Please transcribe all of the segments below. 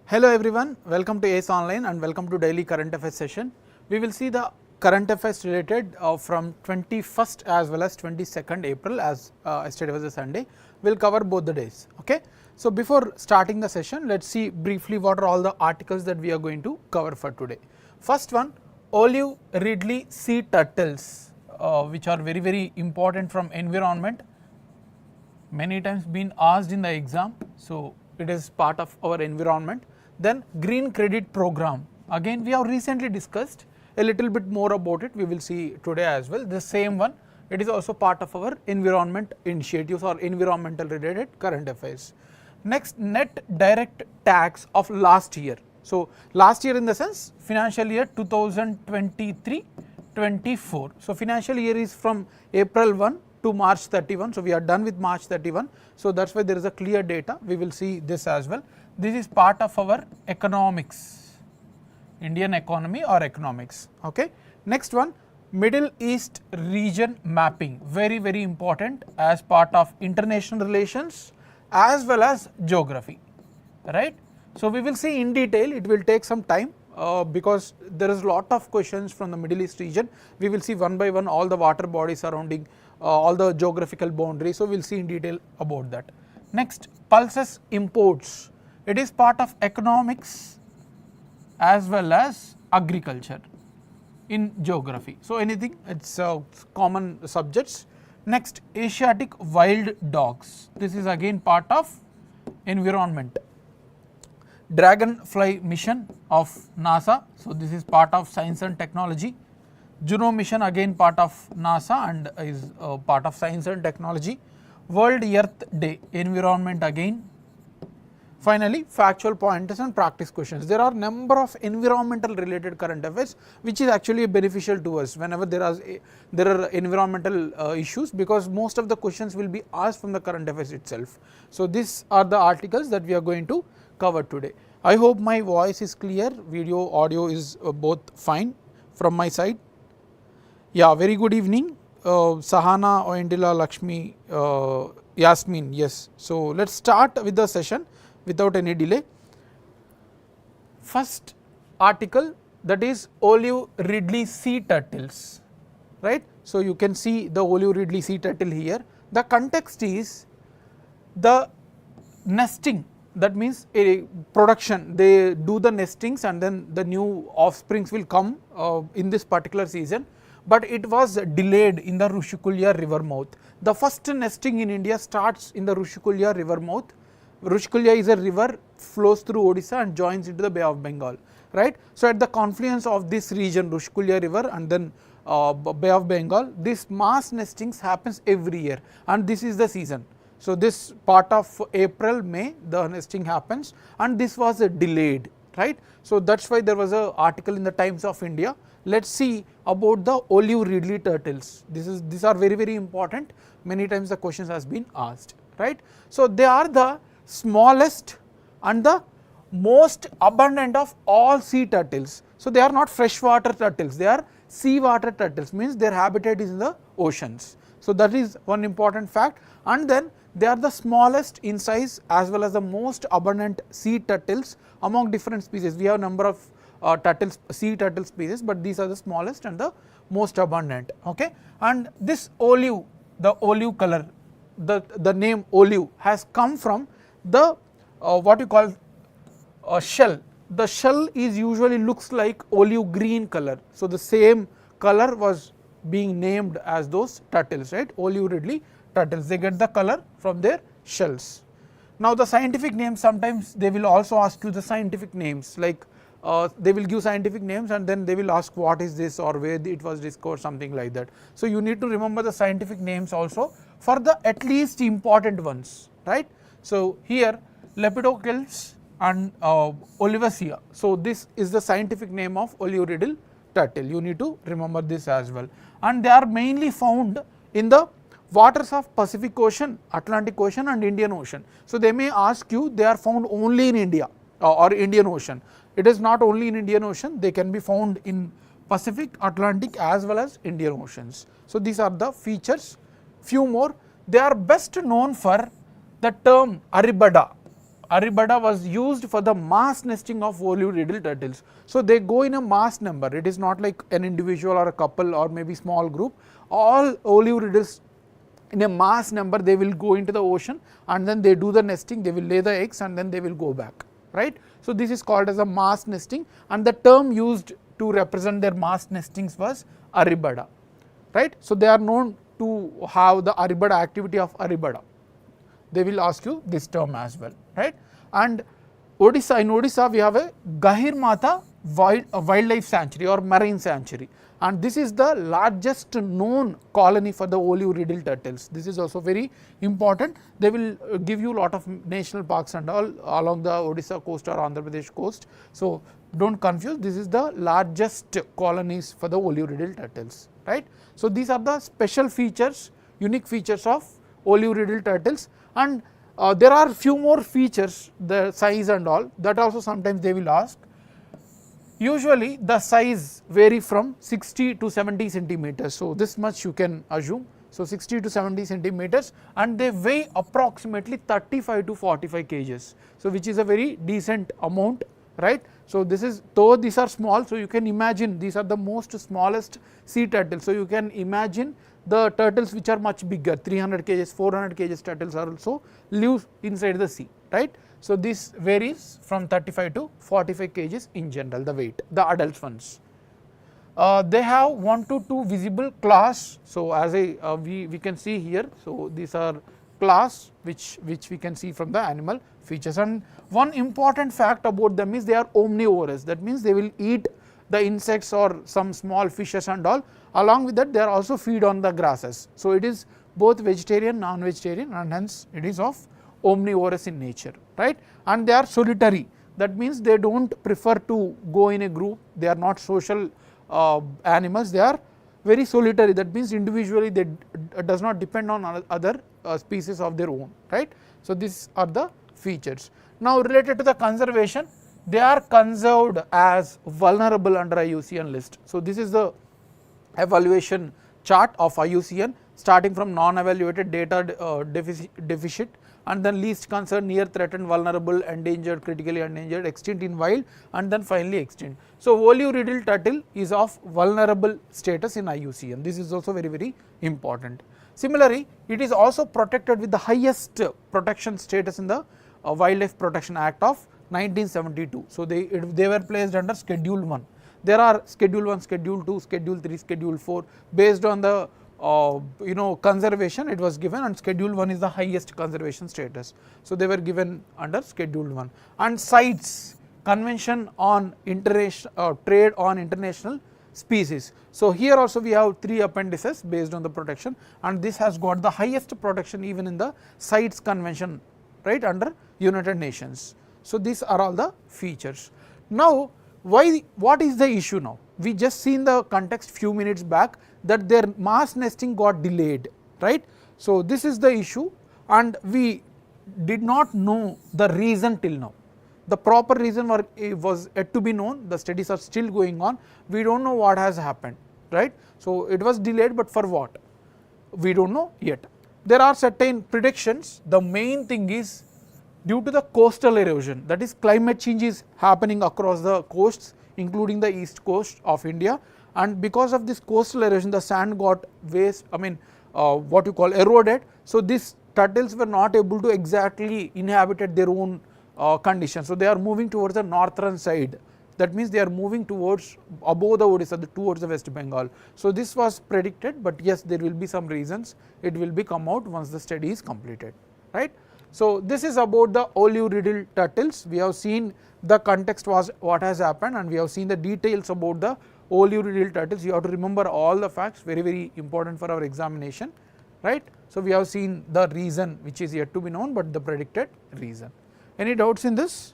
Hello everyone, welcome to ACE Online and welcome to daily current affairs session. We will see the current affairs related from 21st as well as 22nd April as yesterday was a Sunday. We will cover both the days. Okay. So, before starting the session, let us see briefly what are all the articles that we are going to cover for today. First one, olive Ridley sea turtles which are very important from environment, many times been asked in the exam. So, it is part of our environment. Then green credit program, again we have recently discussed a little bit more about it, we will see today as well. The same one, it is also part of our environment initiatives or environmental related current affairs. Next, net direct tax of last year. So, last year in the sense financial year 2023-24. So, financial year is from April 1 to March 31. So, we are done with March 31. So, that is why there is a clear data, we will see this as well. This is part of our economics, Indian economy or economics. Okay. Next one, Middle East region mapping, very important as part of international relations as well as geography, right. So, we will see in detail, it will take some time because there is lot of questions from the Middle East region. We will see one by one all the water bodies surrounding all the geographical boundaries. So, we will see in detail about that. Next, pulses imports, it is part of economics as well as agriculture in geography. So, anything it is common subjects. Next, Asiatic wild dogs, this is again part of environment. Dragonfly mission of NASA, so this is part of science and technology. Juno mission again part of NASA and is part of science and technology. World Earth Day, environment again. Finally, factual pointers and practice questions. There are number of environmental related current affairs which is actually beneficial to us whenever there are environmental issues, because most of the questions will be asked from the current affairs itself. So, these are the articles that we are going to cover today. I hope my voice is clear, video, audio is both fine from my side. Yeah, very good evening, Sahana, Oindila, Lakshmi, Yasmin, yes. So, let us start with the session without any delay. First article, that is olive Ridley sea turtles, right. So, you can see the olive Ridley sea turtle here. The context is the nesting, that means a production, they do the nestings and then the new offsprings will come in this particular season, but it was delayed in the Rushikulya river mouth. The first nesting in India starts in the Rushikulya river mouth. Rushikulya is a river, flows through Odisha and joins into the Bay of Bengal, right. So, at the confluence of this region Rushikulya river and then Bay of Bengal, this mass nestings happens every year and this is the season. So, this part of April, May the nesting happens and this was delayed, right. So, that is why there was a article in the Times of India. Let us see about the olive Ridley turtles. These are very important, many times the questions has been asked, right. So, they are the smallest and the most abundant of all sea turtles. So, they are not freshwater turtles, they are seawater turtles, means their habitat is in the oceans. So, that is one important fact, and then they are the smallest in size as well as the most abundant sea turtles among different species. We have number of turtles, sea turtle species, but these are the smallest and the most abundant. Okay. And this olive, the olive color, the name olive has come from the what you call shell. The shell is usually looks like olive green color. So, the same color was being named as those turtles, right, olive Ridley turtles, they get the color from their shells. Now, the scientific names, sometimes they will also ask you the scientific names, like they will give scientific names and then they will ask what is this or where it was discovered, something like that. So, you need to remember the scientific names also for the at least important ones, right. So, here Lepidopteris and Olivacea. So, this is the scientific name of olive Ridley turtle, you need to remember this as well, and they are mainly found in the waters of Pacific Ocean, Atlantic Ocean and Indian Ocean. So, they may ask you they are found only in India or Indian Ocean. It is not only in Indian Ocean, they can be found in Pacific, Atlantic as well as Indian Oceans. So, these are the features. Few more, they are best known for the term Aribada Aribada was used for the mass nesting of olive-riddle turtles. So they go in a mass number. It is not like an individual or a couple or maybe small group. All olive-riddles in a mass number, they will go into the ocean and then they do the nesting, they will lay the eggs and then they will go back, right. So this is called as a mass nesting, and the term used to represent their mass nestings was Aribada, right. So they are known to have the Aribada activity of Aribada. They will ask you this term as well, right. And Odisha, in Odisha we have a Gahirmatha wildlife sanctuary or marine sanctuary, and this is the largest known colony for the olive-riddle turtles. This is also very important. They will give you lot of national parks and all along the Odisha coast or Andhra Pradesh coast. So don't confuse, this is the largest colonies for the olive-riddle turtles, right. So these are the special features, unique features of olive-riddle turtles, and there are few more features, the size and all, that also sometimes they will ask. Usually the size vary from 60 to 70 centimeters. So this much you can assume. So 60 to 70 centimeters, and they weigh approximately 35 to 45 kgs. So which is a very decent amount, right. So this is, though these are small, so you can imagine these are the most smallest sea turtles. So you can imagine the turtles which are much bigger, 300 kgs, 400 kgs turtles are also live inside the sea, right. So this varies from 35 to 45 kgs in general, the weight, the adult ones. They have 1 to 2 visible claws. So as we can see here, so these are claws which we can see from the animal features. And one important fact about them is they are omnivorous. That means they will eat the insects or some small fishes and all. Along with that, they are also feed on the grasses. So it is both vegetarian, non-vegetarian, and hence it is of omnivorous in nature, right. And they are solitary. That means they don't prefer to go in a group. They are not social animals. They are very solitary. That means individually they does not depend on other species of their own, right. So these are the features. Now related to the conservation, they are conserved as vulnerable under IUCN list. So this is the evaluation chart of IUCN, starting from non-evaluated, data deficit, and then least concern, near threatened, vulnerable, endangered, critically endangered, extinct in wild, and then finally extinct. So olive-riddle turtle is of vulnerable status in IUCN. This is also very important. Similarly, it is also protected with the highest protection status in the Wildlife Protection Act of 1972. So they were placed under Schedule 1. There are Schedule 1, Schedule 2, Schedule 3, Schedule 4, based on the conservation it was given, and Schedule 1 is the highest conservation status. So they were given under Schedule 1. And CITES, Convention on Trade on International Species. So here also we have 3 appendices based on the protection, and this has got the highest protection even in the CITES convention, right, under United Nations. So these are all the features. Now what is the issue now? We just seen the context few minutes back that their mass nesting got delayed, right. So this is the issue, and we did not know the reason till now. The proper reason was yet to be known. The studies are still going on. We don't know what has happened, right. So it was delayed, but for what? We don't know yet. There are certain predictions. The main thing is due to the coastal erosion, that is climate change is happening across the coasts, including the east coast of India, and because of this coastal erosion the sand got eroded. So these turtles were not able to exactly inhabit their own conditions. So they are moving towards the northern side. That means they are moving towards above the Odisha, towards the West Bengal. So this was predicted, but yes, there will be some reasons. It will be come out once the study is completed, right. So this is about the olive-riddle turtles. We have seen the context was what has happened, and we have seen the details about the olive-riddle turtles. You have to remember all the facts, very important for our examination, right. So we have seen the reason which is yet to be known, but the predicted reason. Any doubts in this?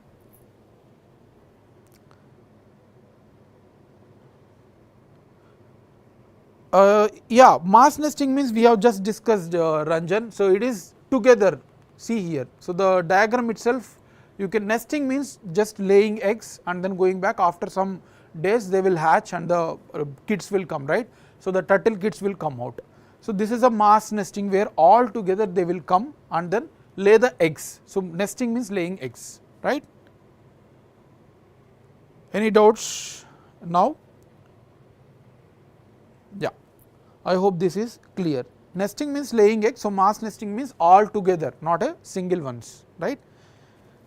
Yeah, mass nesting means we have just discussed, Ranjan. So it is together. See here. So the diagram itself, you can, nesting means just laying eggs and then going back. After some days they will hatch and the kids will come, right. So the turtle kids will come out. So this is a mass nesting where all together they will come and then lay the eggs. So, nesting means laying eggs, right. Any doubts now? Yeah, I hope this is clear. Nesting means laying eggs. So, mass nesting means all together, not a single ones, right.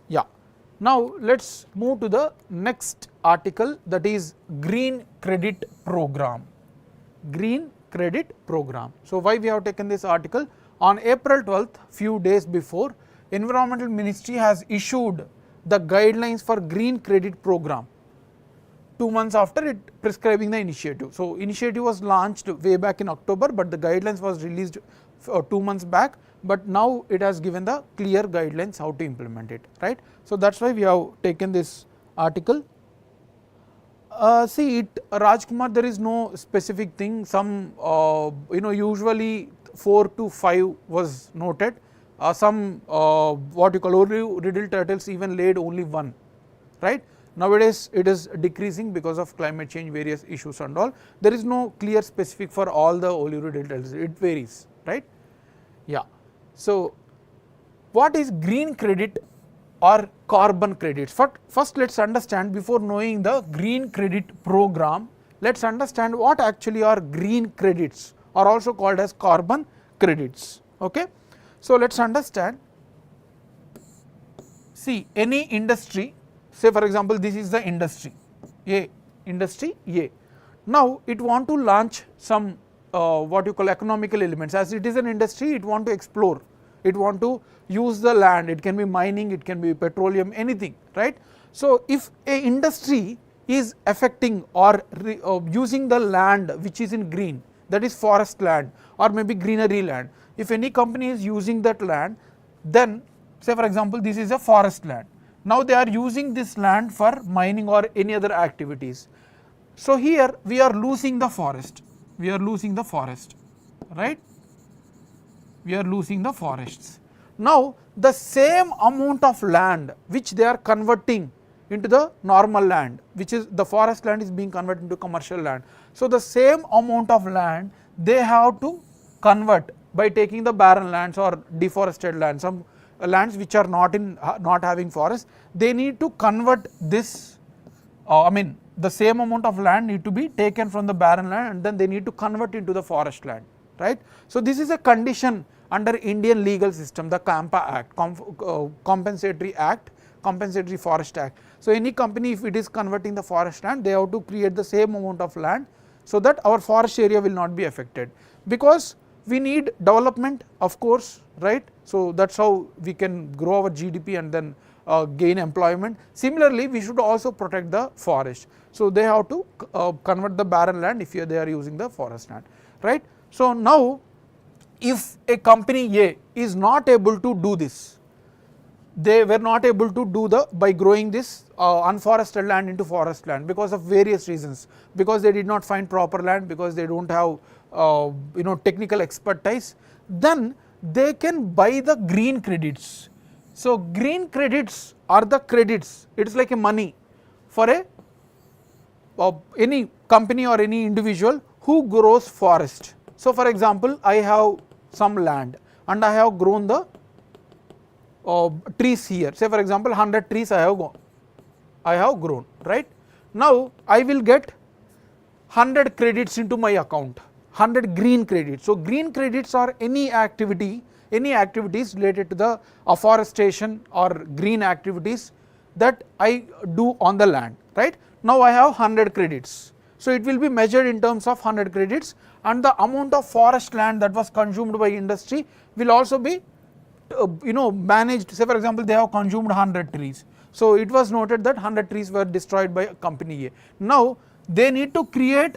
Yeah. Now, let us move to the next article, that is green credit program. Green credit program. So, why we have taken this article? On April 12th, few days before, Environmental Ministry has issued the guidelines for green credit program, 2 months after it prescribing the initiative. So, initiative was launched way back in October, but the guidelines was released 2 months back, but now it has given the clear guidelines how to implement it, right. So, that is why we have taken this article. See it, Rajkumar, there is no specific thing, some usually 4 to 5 was noted, some what you call oleo riddle turtles even laid only 1, right. Nowadays it is decreasing because of climate change, various issues and all. There is no clear specific for all the oleo riddle turtles, it varies, right. Yeah. So, what is green credit or carbon credits? First let us understand, before knowing the green credit program, let us understand what actually are green credits, or also called as carbon credits. Okay. So, let us understand, see any industry, say for example this is the industry A, industry A. Now, it want to launch some what you call economical elements. As it is an industry, it want to explore, it want to use the land, it can be mining, it can be petroleum, anything, right. So, if a industry is affecting or using the land which is in green, that is forest land or maybe greenery land, if any company is using that land, then say for example this is a forest land, now they are using this land for mining or any other activities. So, here we are losing the forest, we are losing the forest, right, we are losing the forests. Now, the same amount of land which they are converting into the normal land, which is the forest land is being converted into commercial land. So, the same amount of land they have to convert by taking the barren lands or deforested lands, some lands which are not having forest, they need to convert this, the same amount of land need to be taken from the barren land and then they need to convert into the forest land, right. So, this is a condition under Indian legal system, the CAMPA Act, Compensatory Act, Compensatory Forest Act. So, any company if it is converting the forest land, they have to create the same amount of land, so that our forest area will not be affected, because we need development, of course, right. So, that is how we can grow our GDP and then gain employment. Similarly, we should also protect the forest. So, they have to convert the barren land if they are using the forest land, right. So, now if a company A is not able to do this, they were not able to do by growing this unforested land into forest land because of various reasons, because they did not find proper land, because they do not have technical expertise, then they can buy the green credits. So, green credits are the credits, it is like a money for any company or any individual who grows forest. So, for example, I have some land and I have grown the trees here, say for example 100 trees I have grown, right. Now, I will get 100 credits into my account, 100 green credits. So, green credits are any activities related to the afforestation or green activities that I do on the land, right. Now, I have 100 credits. So, it will be measured in terms of 100 credits, and the amount of forest land that was consumed by industry will also be managed. Say for example, they have consumed 100 trees. So, it was noted that 100 trees were destroyed by company A. Now, they need to create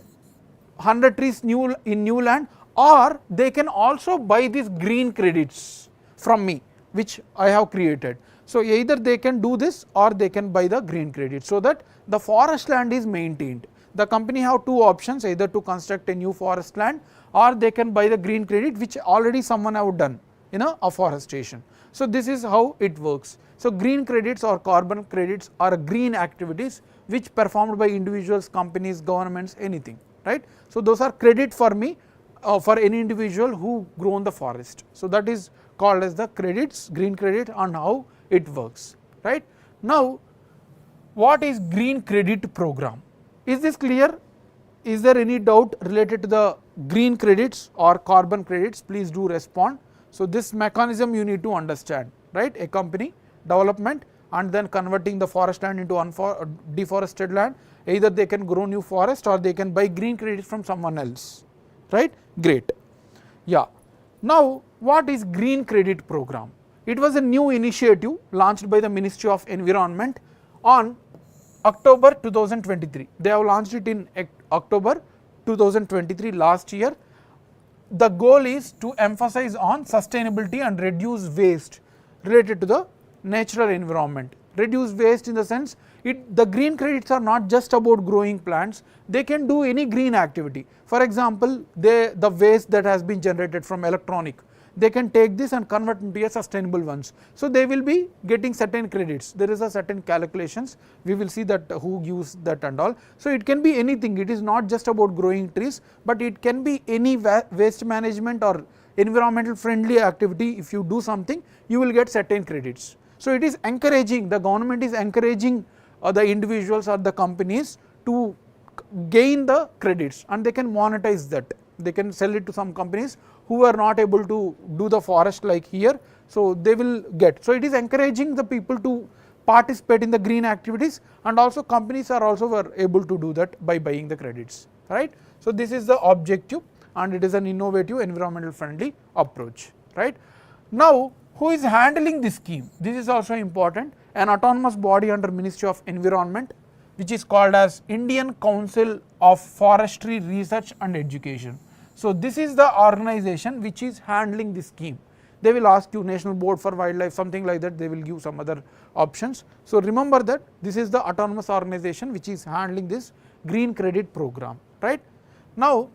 100 trees in new land, or they can also buy these green credits from me which I have created. So, either they can do this or they can buy the green credit, so that the forest land is maintained. The company have two options, either to construct a new forest land or they can buy the green credit which already someone have done in a afforestation. So, this is how it works. So, green credits or carbon credits are green activities which performed by individuals, companies, governments, anything, right. So, those are credit for me for any individual who grown the forest. So, that is called as the credits, green credit, and how it works, right. Now what is green credit program? Is this clear? Is there any doubt related to the green credits or carbon credits? Please do respond. So this mechanism you need to understand, right. A company development and then converting the forest land into deforested land. Either they can grow new forest or they can buy green credits from someone else, right. Great. Yeah. Now what is green credit program? It was a new initiative launched by the Ministry of Environment on October 2023. They have launched it in October 2023 last year. The goal is to emphasize on sustainability and reduce waste related to the natural environment. Reduce waste in the sense the green credits are not just about growing plants, they can do any green activity. For example, the waste that has been generated from electronic, they can take this and convert into a sustainable ones. So they will be getting certain credits. There is a certain calculations, we will see that who gives that and all. So it can be anything, it is not just about growing trees, but it can be any waste management or environmental friendly activity. If you do something, you will get certain credits. So it is encouraging, the government is encouraging the individuals or the companies to gain the credits, and they can monetize that. They can sell it to some companies who are not able to do the forest like here, so they will get. So it is encouraging the people to participate in the green activities, and also companies are also were able to do that by buying the credits, right. So this is the objective, and it is an innovative environmental friendly approach, right. Now who is handling this scheme? This is also important. An autonomous body under Ministry of Environment, which is called as Indian Council of Forestry Research and Education. So this is the organization which is handling this scheme. They will ask you National Board for Wildlife, something like that, they will give some other options. So remember that this is the autonomous organization which is handling this green credit program, right. Now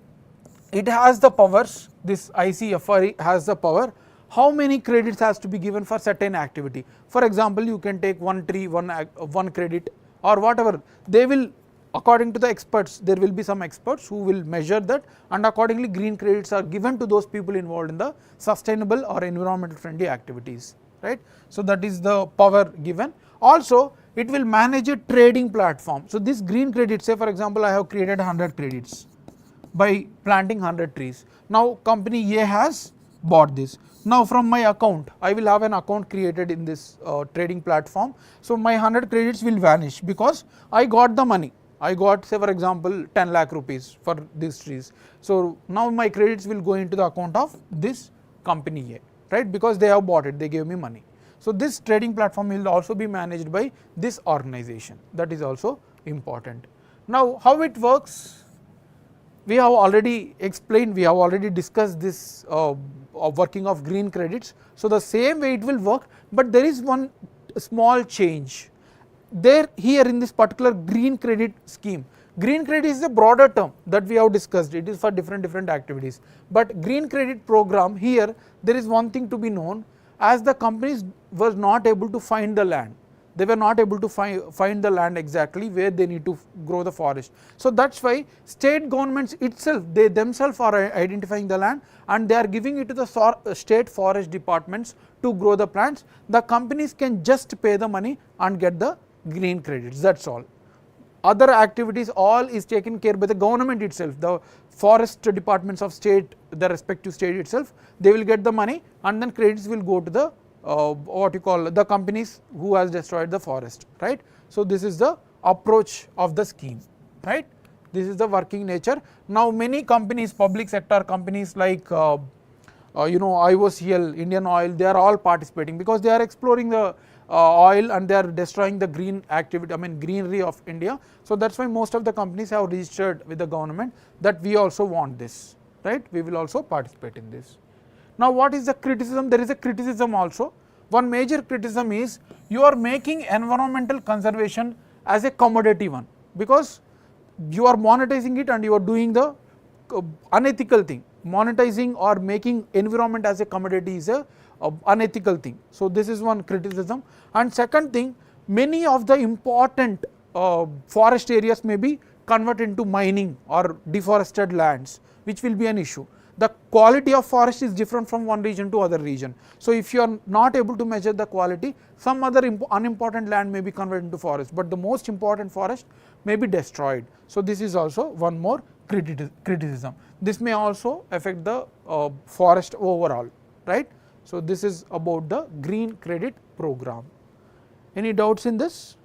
it has the powers, this ICFRE has the power. How many credits has to be given for certain activity? For example, you can take one tree, one credit, or whatever. They will, according to the experts, there will be some experts who will measure that, and accordingly green credits are given to those people involved in the sustainable or environmental friendly activities, right. So that is the power given. Also it will manage a trading platform. So this green credit, say for example I have created 100 credits by planting 100 trees. Now company A has bought this. Now from my account, I will have an account created in this trading platform. So my 100 credits will vanish because I got the money. I got, say for example 10 lakh rupees for these trees. So now my credits will go into the account of this company A, right, because they have bought it, they gave me money. So this trading platform will also be managed by this organization, that is also important. Now how it works? We have already explained, we have already discussed this working of green credits. So the same way it will work, but there is one small change. There here in this particular green credit scheme, green credit is a broader term that we have discussed, it is for different activities. But green credit program, here there is one thing to be known, as the companies were not able to find the land. They were not able to find the land exactly where they need to grow the forest. So that's why state governments itself, they themselves are identifying the land and they are giving it to the state forest departments to grow the plants. The companies can just pay the money and get the green credits, that's all. Other activities all is taken care by the government itself, the forest departments of state, the respective state itself, they will get the money and then credits will go to the what you call the companies who has destroyed the forest, right. So this is the approach of the scheme, right. This is the working nature. Now many companies, public sector companies like IOCL, Indian Oil, they are all participating because they are exploring the oil and they are destroying the green activity, greenery of India. So that's why most of the companies have registered with the government that we also want this, right, we will also participate in this. Now what is the criticism? There is a criticism also. One major criticism is you are making environmental conservation as a commodity one, because you are monetizing it and you are doing the unethical thing. Monetizing or making environment as a commodity is a unethical thing. So this is one criticism. And second thing, many of the important forest areas may be converted into mining or deforested lands, which will be an issue. the quality of forest is different from one region to other region. So, if you are not able to measure the quality, some other unimportant land may be converted into forest, but the most important forest may be destroyed. So, this is also one more criticism. This may also affect the forest overall, right. So, this is about the green credit program. Any doubts in this?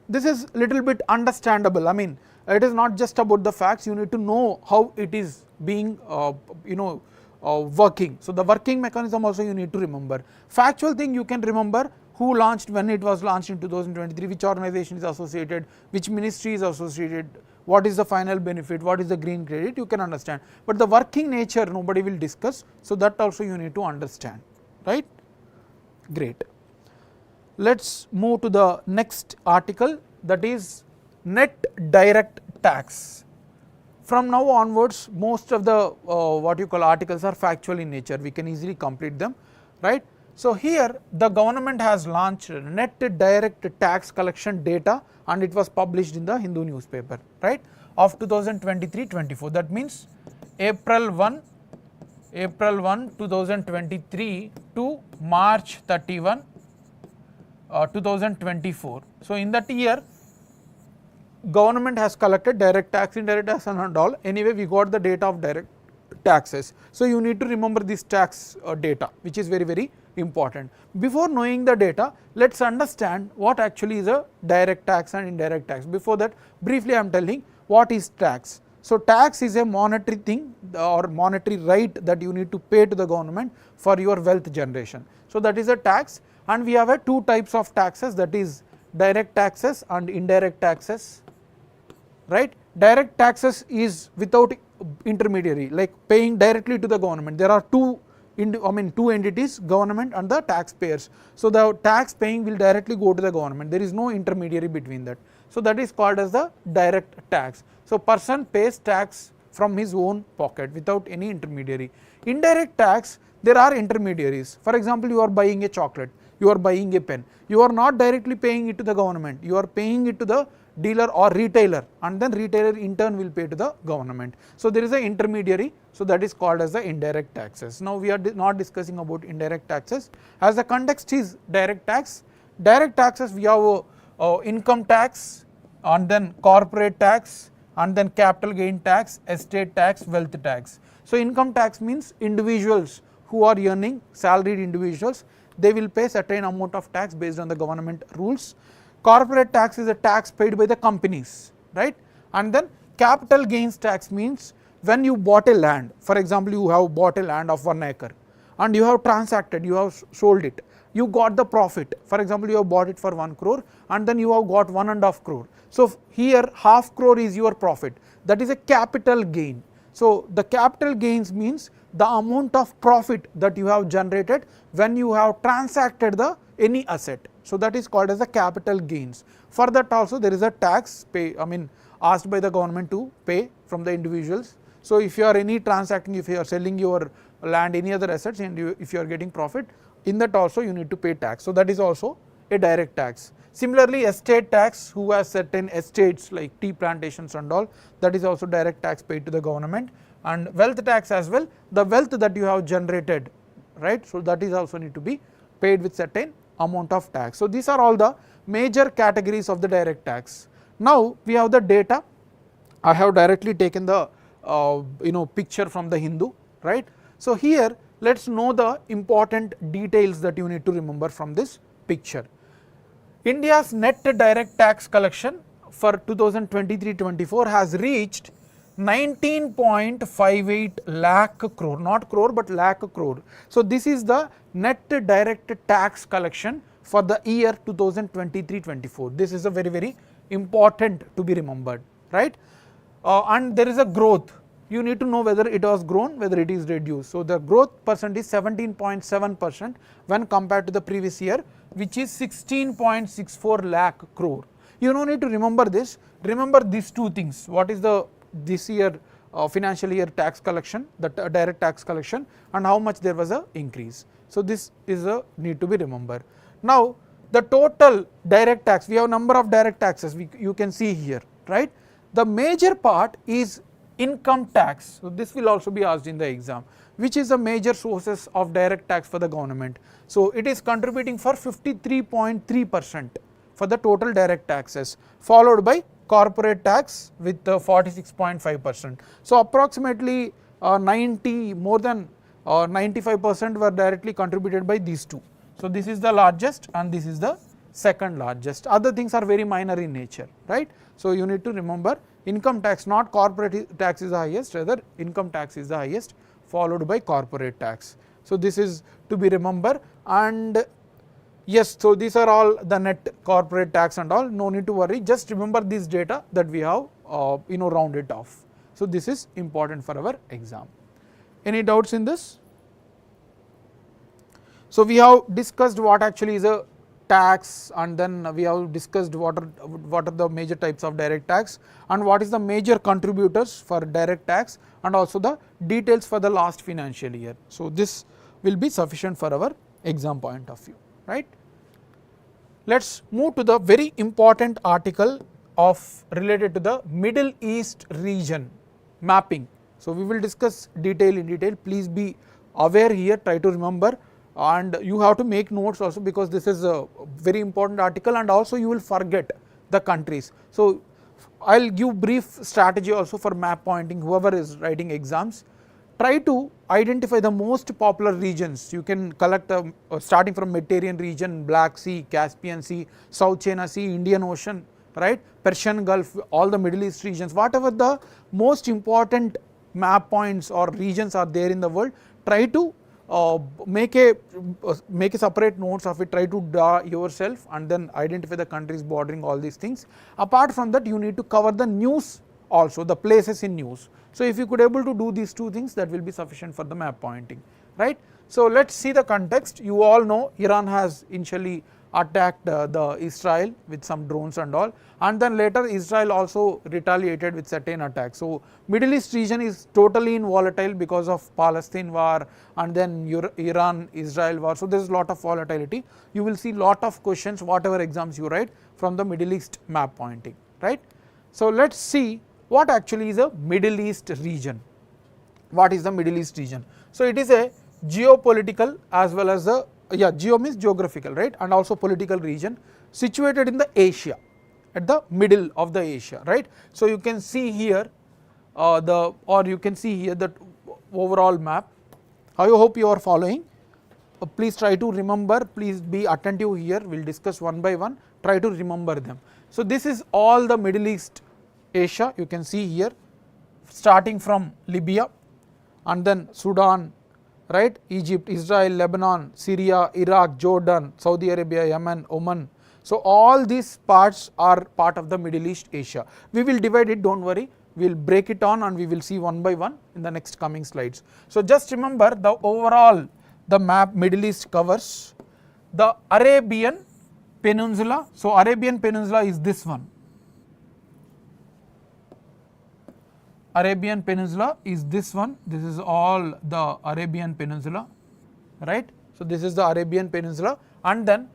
This is little bit understandable. I mean, it is not just about the facts, you need to know how it is being working. So, the working mechanism also you need to remember. Factual thing you can remember, who launched, when it was launched in 2023, which organization is associated, which ministry is associated, what is the final benefit, what is the green credit, you can understand. But the working nature nobody will discuss, so that also you need to understand, right. Great. Let us move to the next article, that is net direct tax. From now onwards, most of the what you call articles are factual in nature, we can easily complete them, right. So, here the government has launched net direct tax collection data, and it was published in the Hindu newspaper, right, of 2023-24. That means April 1, 2023 to March 31, 2024. So, in that year government has collected direct tax, indirect tax and all. Anyway, we got the data of direct taxes. So, you need to remember this tax data, which is very, very important. Before knowing the data, let us understand what actually is a direct tax and indirect tax. Before that, briefly I am telling what is tax. So, tax is a monetary thing or monetary right that you need to pay to the government for your wealth generation. So, that is a tax, and we have two types of taxes, that is direct taxes and indirect taxes, right. Direct taxes is without intermediary, like paying directly to the government. There are two entities, government and the taxpayers. So, the tax paying will directly go to the government, there is no intermediary between that. So, that is called as the direct tax. So, person pays tax from his own pocket without any intermediary. Indirect tax, there are intermediaries. For example, you are buying a chocolate, you are buying a pen, you are not directly paying it to the government, you are paying it to the dealer or retailer, and then retailer in turn will pay to the government. So, there is an intermediary, so that is called as the indirect taxes. Now, we are not discussing about indirect taxes, as the context is direct tax. Direct taxes, we have income tax, and then corporate tax, and then capital gain tax, estate tax, wealth tax. So, income tax means individuals who are earning, salaried individuals, they will pay certain amount of tax based on the government rules. Corporate tax is a tax paid by the companies, right. And then capital gains tax means when you bought a land, for example, you have bought a land of 1 acre and you have transacted, you have sold it, you got the profit. For example, you have bought it for 1 crore and then you have got 1.5 crore. So, here half crore is your profit, that is a capital gain. So, the capital gains means the amount of profit that you have generated when you have transacted any asset. So, that is called as the capital gains. For that also there is a tax asked by the government to pay from the individuals. So, if you are transacting, if you are selling your land, any other assets, and if you are getting profit, in that also you need to pay tax. So, that is also a direct tax. Similarly, estate tax, who has certain estates like tea plantations and all, that is also direct tax paid to the government. And wealth tax as well, the wealth that you have generated, right. So, that is also need to be paid with certain amount of tax. So, these are all the major categories of the direct tax. Now, we have the data. I have directly taken the picture from the Hindu, right. So, here let us know the important details that you need to remember from this picture. India's net direct tax collection for 2023-24 has reached 19.58 lakh crore, not crore but lakh crore. So, this is the net direct tax collection for the year 2023-24. This is a very, very important to be remembered, right. And there is a growth, you need to know whether it was grown, whether it is reduced. So, the growth percent is 17.7% when compared to the previous year, which is 16.64 lakh crore. You don't need to remember this, remember these two things. What is the this year financial year tax collection, the direct tax collection, and how much there was a increase. So, this is a need to be remembered. Now, the total direct tax, we have number of direct taxes, you can see here, right. The major part is income tax. So this will also be asked in the exam. Which is the major sources of direct tax for the government? So it is contributing for 53.3% for the total direct taxes, followed by corporate tax with 46.5%. So approximately 90, more than 95% were directly contributed by these two. So this is the largest and this is the second largest. Other things are very minor in nature, right? So you need to remember income tax, not corporate tax is the highest, rather income tax is the highest, followed by corporate tax. So this is to be remembered. And yes, so these are all the net corporate tax and all, no need to worry, just remember this data that we have round it off. So this is important for our exam. Any doubts in this? So we have discussed what actually is a tax, and then we have discussed what are the major types of direct tax and what is the major contributors for direct tax, and also the details for the last financial year. So this will be sufficient for our exam point of view, right? Let us move to the very important article of related to the Middle East region mapping. So we will discuss in detail, please be aware here, try to remember, and you have to make notes also, because this is a very important article, and also you will forget the countries. So I will give brief strategy also for map pointing, whoever is writing exams. Try to identify the most popular regions. You can collect starting from Mediterranean region, Black Sea, Caspian Sea, South China Sea, Indian Ocean, right, Persian Gulf, all the Middle East regions, whatever the most important map points or regions are there in the world, try to make a separate notes of it, try to draw yourself and then identify the countries bordering all these things. Apart from that, you need to cover the news also, the places in news. So if you could able to do these two things, that will be sufficient for the map pointing, right. So let us see the context. You all know Iran has initially attacked the Israel with some drones and all, and then later Israel also retaliated with certain attacks. So Middle East region is totally in volatile because of Palestine war and then Iran Israel war. So there is lot of volatility. You will see lot of questions whatever exams you write from the Middle East map pointing, right. So let us see what actually is a Middle East region. What is the Middle East region? So it is a geopolitical as well as a geo means geographical, right, and also political region situated in the Asia, at the middle of the Asia, right. So you can see here the overall map. I hope you are following. Please try to remember, please be attentive here, we will discuss one by one, try to remember them. So this is all the Middle East Asia, you can see here, starting from Libya and then Sudan, right, Egypt, Israel, Lebanon, Syria, Iraq, Jordan, Saudi Arabia, Yemen, Oman. So all these parts are part of the Middle East Asia. We will divide it, don't worry, we will break it on and we will see one by one in the next coming slides. So just remember the overall, the map Middle East covers the Arabian Peninsula. So Arabian Peninsula is this one. Arabian Peninsula is this one, this is all the Arabian Peninsula, right. So this is the Arabian Peninsula, and then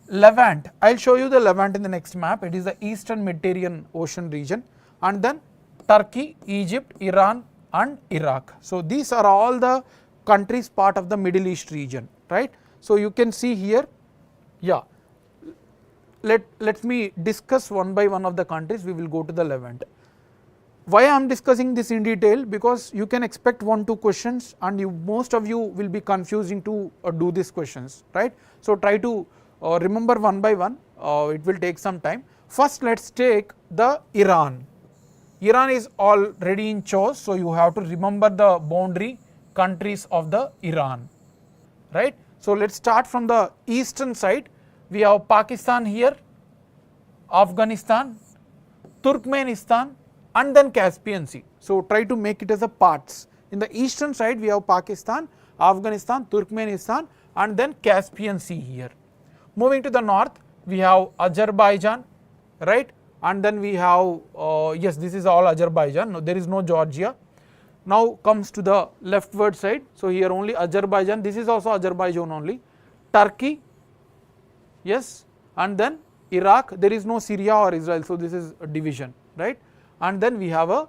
Levant, I will show you the Levant in the next map, it is the Eastern Mediterranean Ocean region, and then Turkey, Egypt, Iran and Iraq. So these are all the countries part of the Middle East region, right. So you can see here, let me discuss one by one of the countries, we will go to the Levant. Why I am discussing this in detail? Because you can expect 1-2 questions and most of you will be confusing to do these questions, right. So try to remember one by one, it will take some time. First let us take the Iran. Iran is already in choice, so you have to remember the boundary countries of the Iran, right. So let us start from the eastern side. We have Pakistan here, Afghanistan, Turkmenistan and then Caspian Sea. So try to make it as a parts. In the eastern side we have Pakistan, Afghanistan, Turkmenistan and then Caspian Sea here. Moving to the north we have Azerbaijan, right, and then we have yes, this is all Azerbaijan, no, there is no Georgia. Now comes to the leftward side, so here only Azerbaijan, this is also Azerbaijan only, Turkey, yes, and then Iraq, there is no Syria or Israel, so this is a division, right. And then we have a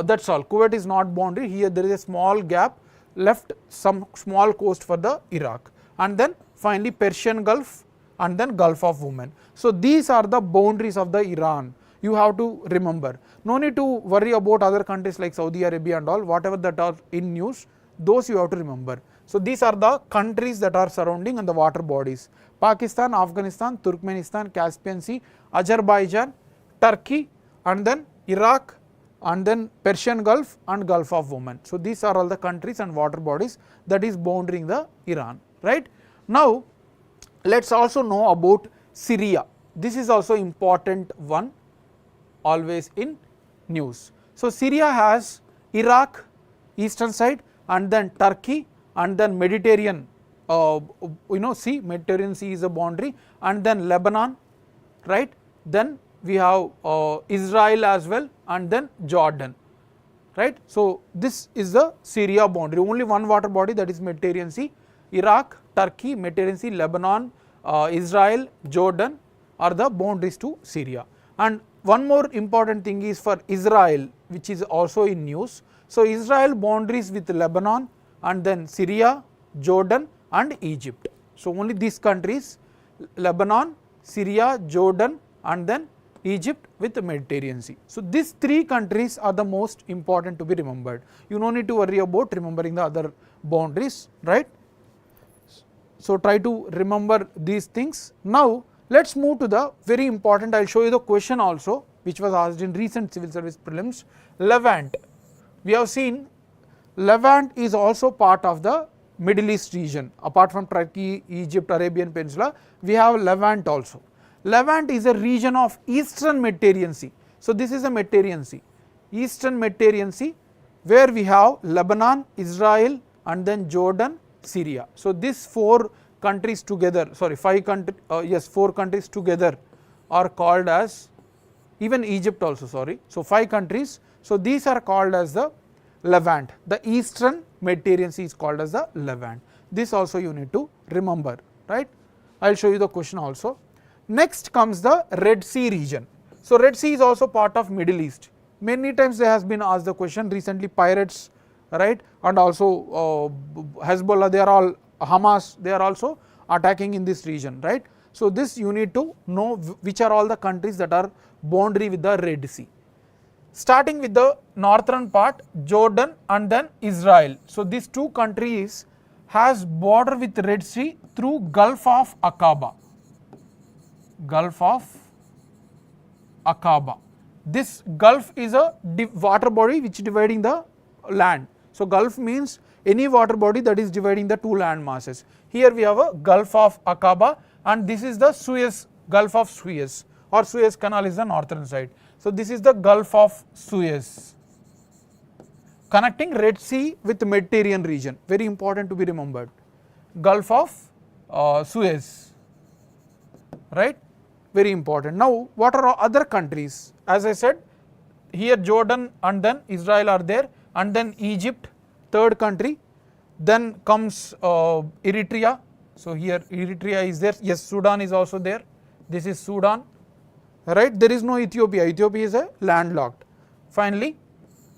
That's all. Kuwait is not boundary. Here there is a small gap left, some small coast for the Iraq, and then finally Persian Gulf and then Gulf of Oman. So these are the boundaries of the Iran. You have to remember. No need to worry about other countries like Saudi Arabia and all, whatever that are in news, those you have to remember. So these are the countries that are surrounding and the water bodies: Pakistan, Afghanistan, Turkmenistan, Caspian Sea, Azerbaijan, Turkey, and then Iraq, and then Persian Gulf and Gulf of Oman. So these are all the countries and water bodies that is bounding the Iran, right? Now let us also know about Syria. This is also important one, always in news. So Syria has Iraq eastern side, and then Turkey, and then Mediterranean, sea, Mediterranean Sea is a boundary, and then Lebanon, right? Then we have Israel as well, and then Jordan, right? So this is the Syria boundary. Only one water body, that is Mediterranean Sea. Iraq, Turkey, Mediterranean Sea, Lebanon, Israel, Jordan are the boundaries to Syria. And one more important thing is for Israel, which is also in news. So Israel boundaries with Lebanon, and then Syria, Jordan and Egypt. So only these countries, Lebanon, Syria, Jordan and then Egypt with the Mediterranean Sea. So these three countries are the most important to be remembered. You no need to worry about remembering the other boundaries, right? So try to remember these things. Now let us move to the very important, I will show you the question also which was asked in recent civil service prelims. Levant. We have seen Levant is also part of the Middle East region. Apart from Turkey, Egypt, Arabian Peninsula, we have Levant also. Levant is a region of eastern Mediterranean Sea. So this is a Mediterranean Sea, eastern Mediterranean Sea, where we have Lebanon, Israel and then Jordan, Syria. So these four countries together, sorry, four countries together are called as, even Egypt also, sorry. So 5 countries. So these are called as the Levant. The eastern Mediterranean Sea is called as the Levant. This also you need to remember, right? I will show you the question also. Next comes the Red Sea region. So Red Sea is also part of Middle East. Many times there has been asked the question, recently pirates, right, and also Hezbollah, they are all, Hamas, they are also attacking in this region, right? So this you need to know which are all the countries that are boundary with the Red Sea. Starting with the northern part, Jordan and then Israel. So these two countries has border with Red Sea through Gulf of Aqaba. Gulf of Aqaba. This Gulf is a water body which dividing the land. So Gulf means any water body that is dividing the two land masses. Here we have a Gulf of Aqaba, and this is the Suez, Gulf of Suez, or Suez Canal is the northern side. So this is the Gulf of Suez, connecting Red Sea with Mediterranean region. Very important to be remembered. Gulf of Suez, right? Very important. Now what are other countries? As I said, here Jordan and then Israel are there, and then Egypt, third country. Then comes Eritrea. So here Eritrea is there. Yes, Sudan is also there. This is Sudan, right? There is no Ethiopia. Ethiopia is a landlocked. Finally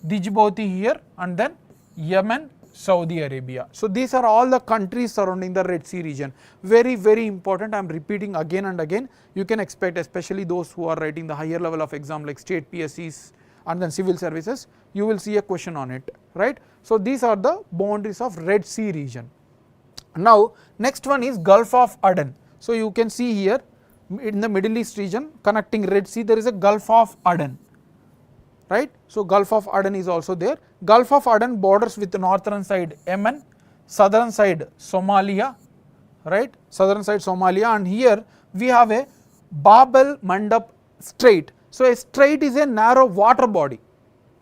Djibouti here, and then Yemen, Saudi Arabia. So these are all the countries surrounding the Red Sea region. Very, very important. I am repeating again and again. You can expect, especially those who are writing the higher level of exam like state PSCs and then civil services, you will see a question on it, right? So these are the boundaries of Red Sea region. Now next one is Gulf of Aden. So you can see here in the Middle East region connecting Red Sea, there is a Gulf of Aden, right? So Gulf of Aden is also there. Gulf of Aden borders with the northern side Yemen, southern side Somalia, right? Southern side Somalia, and here we have a Bab el Mandab Strait. So a strait is a narrow water body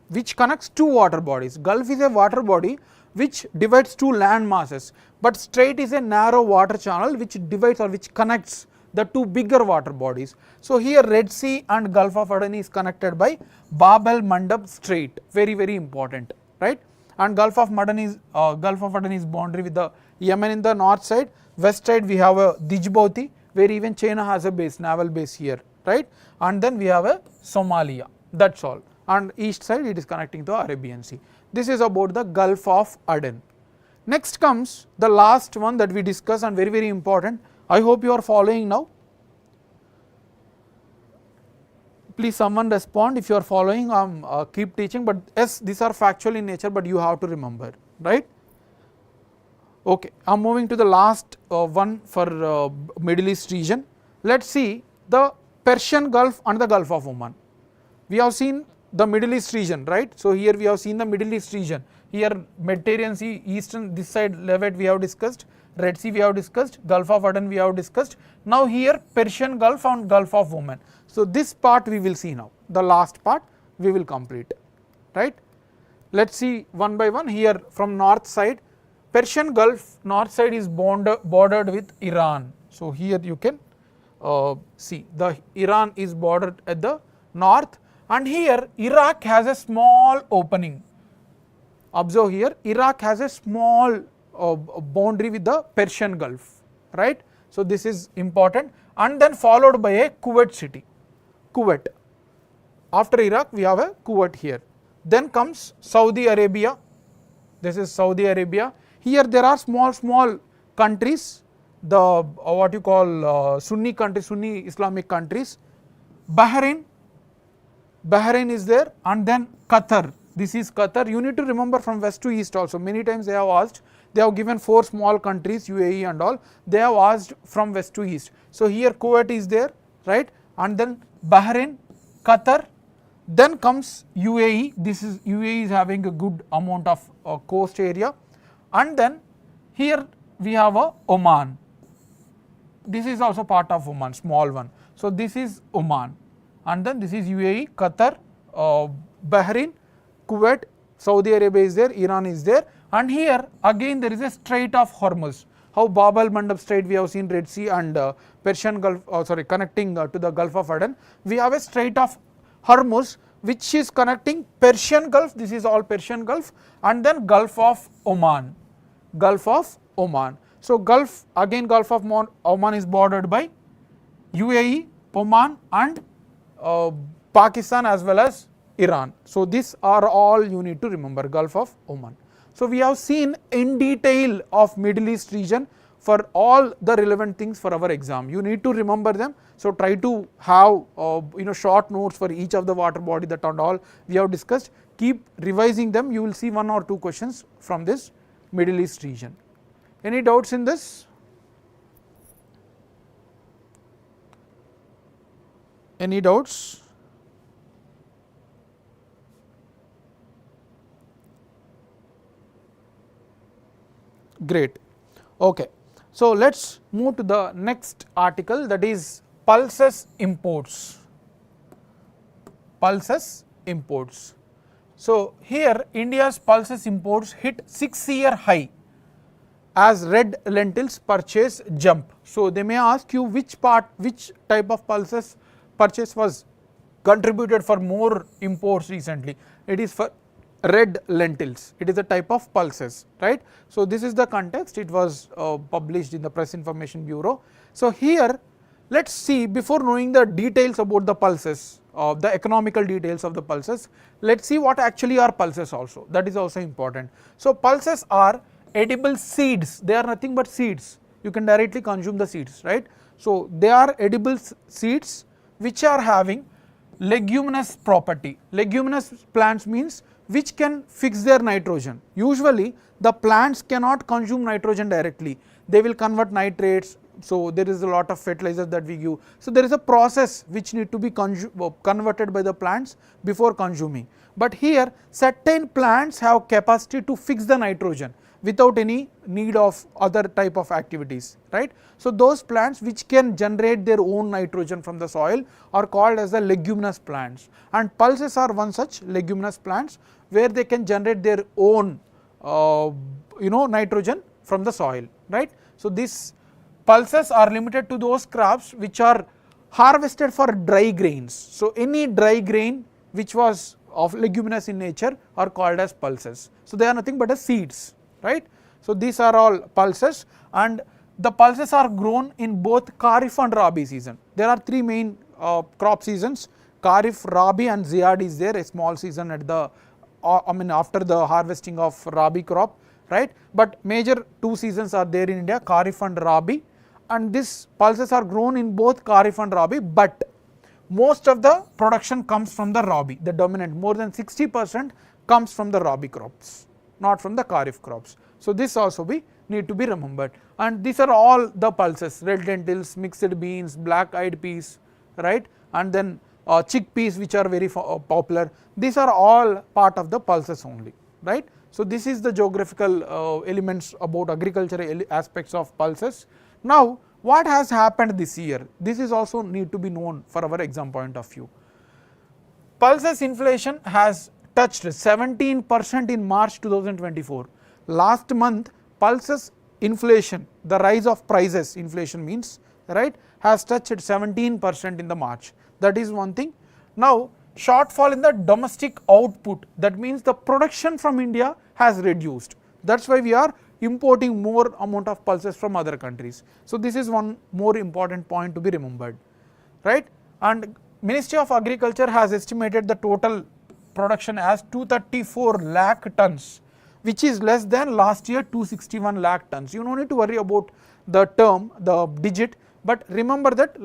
which connects two water bodies. Gulf is a water body which divides two land masses, but strait is a narrow water channel which divides or which connects the two bigger water bodies. So here Red Sea and Gulf of Aden is connected by Bab el Mandab Strait. Very, very important, right? And Gulf of Aden is boundary with the Yemen in the north side. West side we have a Djibouti, where even China has a base, naval base here, right? And then we have a Somalia. That's all. and east side it is connecting to Arabian Sea. This is about the Gulf of Aden. Next comes the last one that we discuss and very important. I hope you are following now. Please someone respond if you are following. Keep teaching, but yes, these are factual in nature, but you have to remember, right? Okay, I am moving to the last one for Middle East region. Let us see the Persian Gulf and the Gulf of Oman. We have seen the Middle East region, right? So here we have seen the Middle East region. Here Mediterranean Sea, eastern, this side Levant we have discussed, Red Sea we have discussed, Gulf of Aden we have discussed. Now here Persian Gulf and Gulf of Oman. So this part we will see now, the last part we will complete, right? Let us see one by one. Here from north side, Persian Gulf north side is bordered with Iran. So here you can see the Iran is bordered at the north, and here Iraq has a small opening. Observe here, Iraq has a small boundary with the Persian Gulf, right? So this is important, and then followed by a Kuwait city, Kuwait. After Iraq we have a Kuwait here. Then comes Saudi Arabia. This is Saudi Arabia. Here there are small countries, the what you call Sunni countries, Sunni Islamic countries. Bahrain is there, and then Qatar. This is Qatar. You need to remember from west to east also. Many times they have asked, they have given 4 small countries, UAE and all. They have asked from west to east. So here Kuwait is there, right? And then Bahrain, Qatar. Then comes UAE. This is UAE is having a good amount of coast area. And then here we have a Oman. This is also part of Oman, small one. So this is Oman, and then this is UAE, Qatar, Bahrain, Kuwait, Saudi Arabia is there, Iran is there, and here again there is a Strait of Hormuz. How Bab al Mandab Strait we have seen, Red Sea and Persian Gulf, connecting to the Gulf of Aden. We have a Strait of Hormuz which is connecting Persian Gulf, this is all Persian Gulf, and then Gulf of Oman, Gulf of Oman. So Gulf, again Gulf of Oman is bordered by UAE, Oman and Pakistan as well as Iran. So these are all you need to remember, Gulf of Oman. So we have seen in detail of Middle East region for all the relevant things for our exam. You need to remember them. So try to have short notes for each of the water body that and all we have discussed. Keep revising them. You will see 1 or 2 questions from this Middle East region. Any doubts in this? Any doubts? Great. Okay. So let us move to the next article, that is pulses imports. Pulses imports. So here India's pulses imports hit 6-year high as red lentils purchase jump. So they may ask you which type of pulses purchase was contributed for more imports recently. It is for red lentils. It is a type of pulses, right? So this is the context. It was published in the Press Information Bureau. So here let us see, before knowing the details about the pulses, the economical details of the pulses, let us see what actually are pulses also. That is also important. So pulses are edible seeds. They are nothing but seeds. You can directly consume the seeds, right? So they are edible seeds which are having leguminous property. Leguminous plants means which can fix their nitrogen. Usually the plants cannot consume nitrogen directly. They will convert nitrates. So there is a lot of fertilizers that we give. So there is a process which need to be converted by the plants before consuming. But here certain plants have capacity to fix the nitrogen without any need of other type of activities, right? So those plants which can generate their own nitrogen from the soil are called as the leguminous plants, and pulses are one such leguminous plants where they can generate their own nitrogen from the soil, right? So these pulses are limited to those crops which are harvested for dry grains. So any dry grain which was of leguminous in nature are called as pulses. So they are nothing but as seeds, right? So these are all pulses, and the pulses are grown in both Kharif and Rabi season. There are 3 main crop seasons: Kharif, Rabi and Ziyad is there, a small season at the after the harvesting of Rabi crop, right. But major 2 seasons are there in India, Kharif and Rabi, and these pulses are grown in both Kharif and Rabi, but most of the production comes from the Rabi, the dominant, more than 60% comes from the Rabi crops, not from the Kharif crops. So this also need to be remembered, and these are all the pulses: red lentils, mixed beans, black eyed peas, right, and then chickpeas, which are very popular. These are all part of the pulses only, right. So this is the geographical elements about agricultural aspects of pulses. Now what has happened this year? This is also need to be known for our exam point of view. Pulses inflation has touched 17% in March 2024. Last month pulses inflation, the rise of prices, inflation means, right, has touched 17% in the March. That is one thing. Now shortfall in the domestic output, that means the production from India has reduced. That is why we are importing more amount of pulses from other countries. So this is one more important point to be remembered, right. And Ministry of Agriculture has estimated the total production as 234 lakh tons, which is less than last year 261 lakh tons. You no need to worry about the term, the digit, but remember that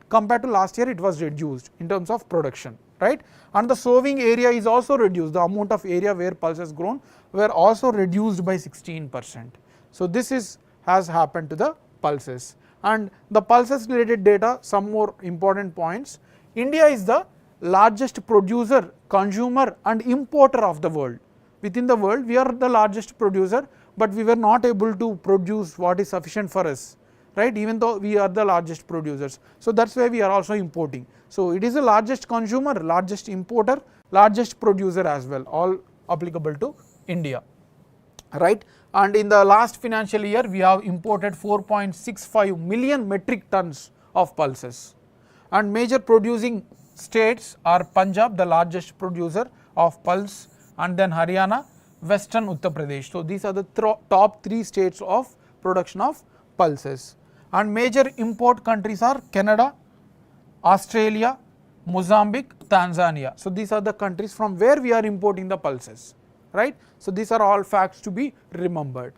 compared to last year it was reduced in terms of production, right. And the sowing area is also reduced, the amount of area where pulses grown were also reduced by 16%. So this has happened to the pulses. And the pulses related data, some more important points. India is the largest producer, consumer and importer of the world. Within the world we are the largest producer, but we were not able to produce what is sufficient for us, right, even though we are the largest producers. So that is why we are also importing. So it is the largest consumer, largest importer, largest producer as well, all applicable to India, right. And in the last financial year we have imported 4.65 million metric tons of pulses, and major producing states are Punjab, the largest producer of pulse, and then Haryana, Western Uttar Pradesh. So these are the top 3 states of production of pulses, and major import countries are Canada, Australia, Mozambique, Tanzania. So these are the countries from where we are importing the pulses, right. So these are all facts to be remembered.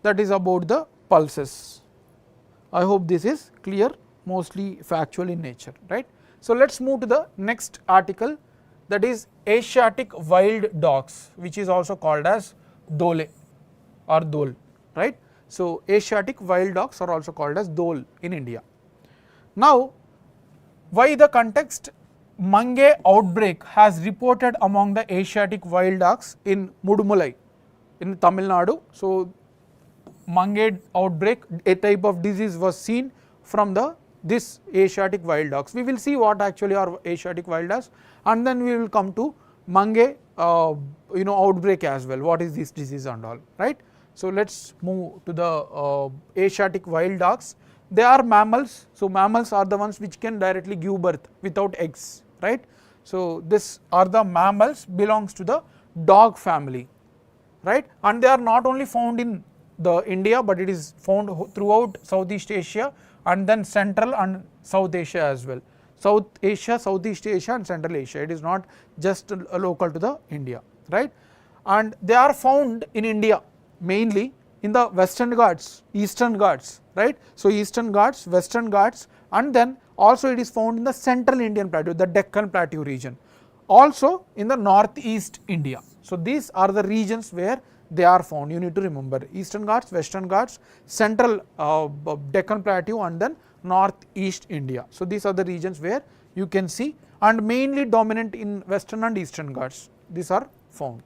That is about the pulses. I hope this is clear, mostly factual in nature, right. So let us move to the next article, that is Asiatic wild dogs, which is also called as dole or dole, right. So Asiatic wild dogs are also called as dole in India. Now why the context? Mangue outbreak has reported among the Asiatic wild dogs in Mudumulai in Tamil Nadu. So Mangue outbreak, a type of disease was seen from this Asiatic wild dogs. We will see what actually are Asiatic wild dogs, and then we will come to Mangue outbreak as well, what is this disease and all, right. So let us move to the Asiatic wild dogs. They are mammals. So mammals are the ones which can directly give birth without eggs, right. So this are the mammals, belongs to the dog family, right, and they are not only found in the India, but it is found throughout Southeast Asia and then Central and South Asia as well. South Asia, Southeast Asia and Central Asia, it is not just local to the India, right. And they are found in India mainly in the Western Ghats, Eastern Ghats, right. So Eastern Ghats, Western Ghats, and then also it is found in the Central Indian Plateau, the Deccan Plateau region, also in the Northeast India. So these are the regions where they are found. You need to remember Eastern Ghats, Western Ghats, Central Deccan Plateau and then Northeast India. So these are the regions where you can see, and mainly dominant in Western and Eastern Ghats, these are found,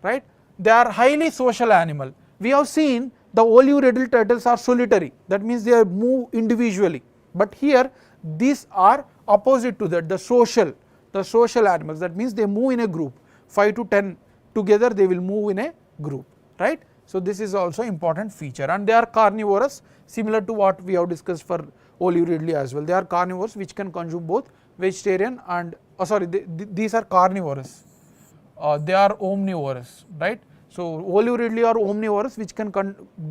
right. They are highly social animal. We have seen the olive-reddill turtles are solitary, that means they move individually, but here these are opposite to that, the social animals, that means they move in a group, 5 to 10 together they will move in a group, right. So this is also important feature, and they are carnivorous, similar to what we have discussed for olive-ridley as well. They are carnivores which can consume both vegetarian and these are carnivorous, they are omnivorous, right. So Olive Ridley are omnivores which can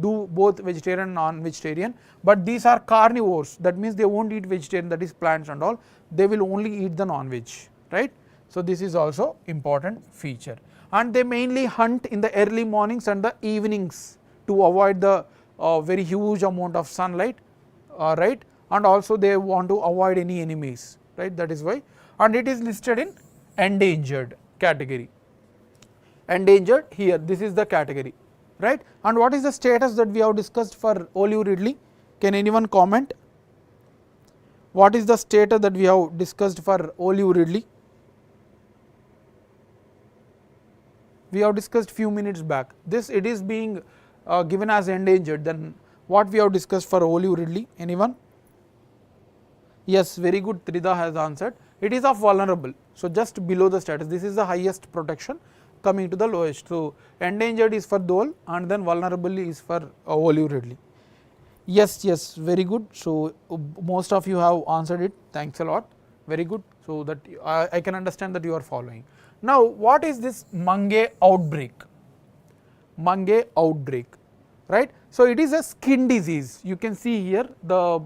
do both vegetarian and non-vegetarian, but these are carnivores, that means they won't eat vegetarian, that is plants and all, they will only eat the non-veg, right. So this is also important feature, and they mainly hunt in the early mornings and the evenings to avoid the very huge amount of sunlight, right, and also they want to avoid any enemies, right, that is why, and it is listed in endangered category. Endangered, here this is the category, right. And what is the status that we have discussed for Olive Ridley? Can anyone comment? What is the status that we have discussed for Olive Ridley? We have discussed few minutes back. This, it is being given as endangered. Then what we have discussed for Olive Ridley? Anyone? Yes, very good. Trida has answered. It is of vulnerable. So just below the status. This is the highest protection coming to the lowest. So endangered is for Dole, and then vulnerable is for Olive Ridley. Yes, yes, very good. So most of you have answered it. Thanks a lot. Very good. So that I can understand that you are following. Now what is this Mungay outbreak? Mungay outbreak, right. So it is a skin disease. You can see here the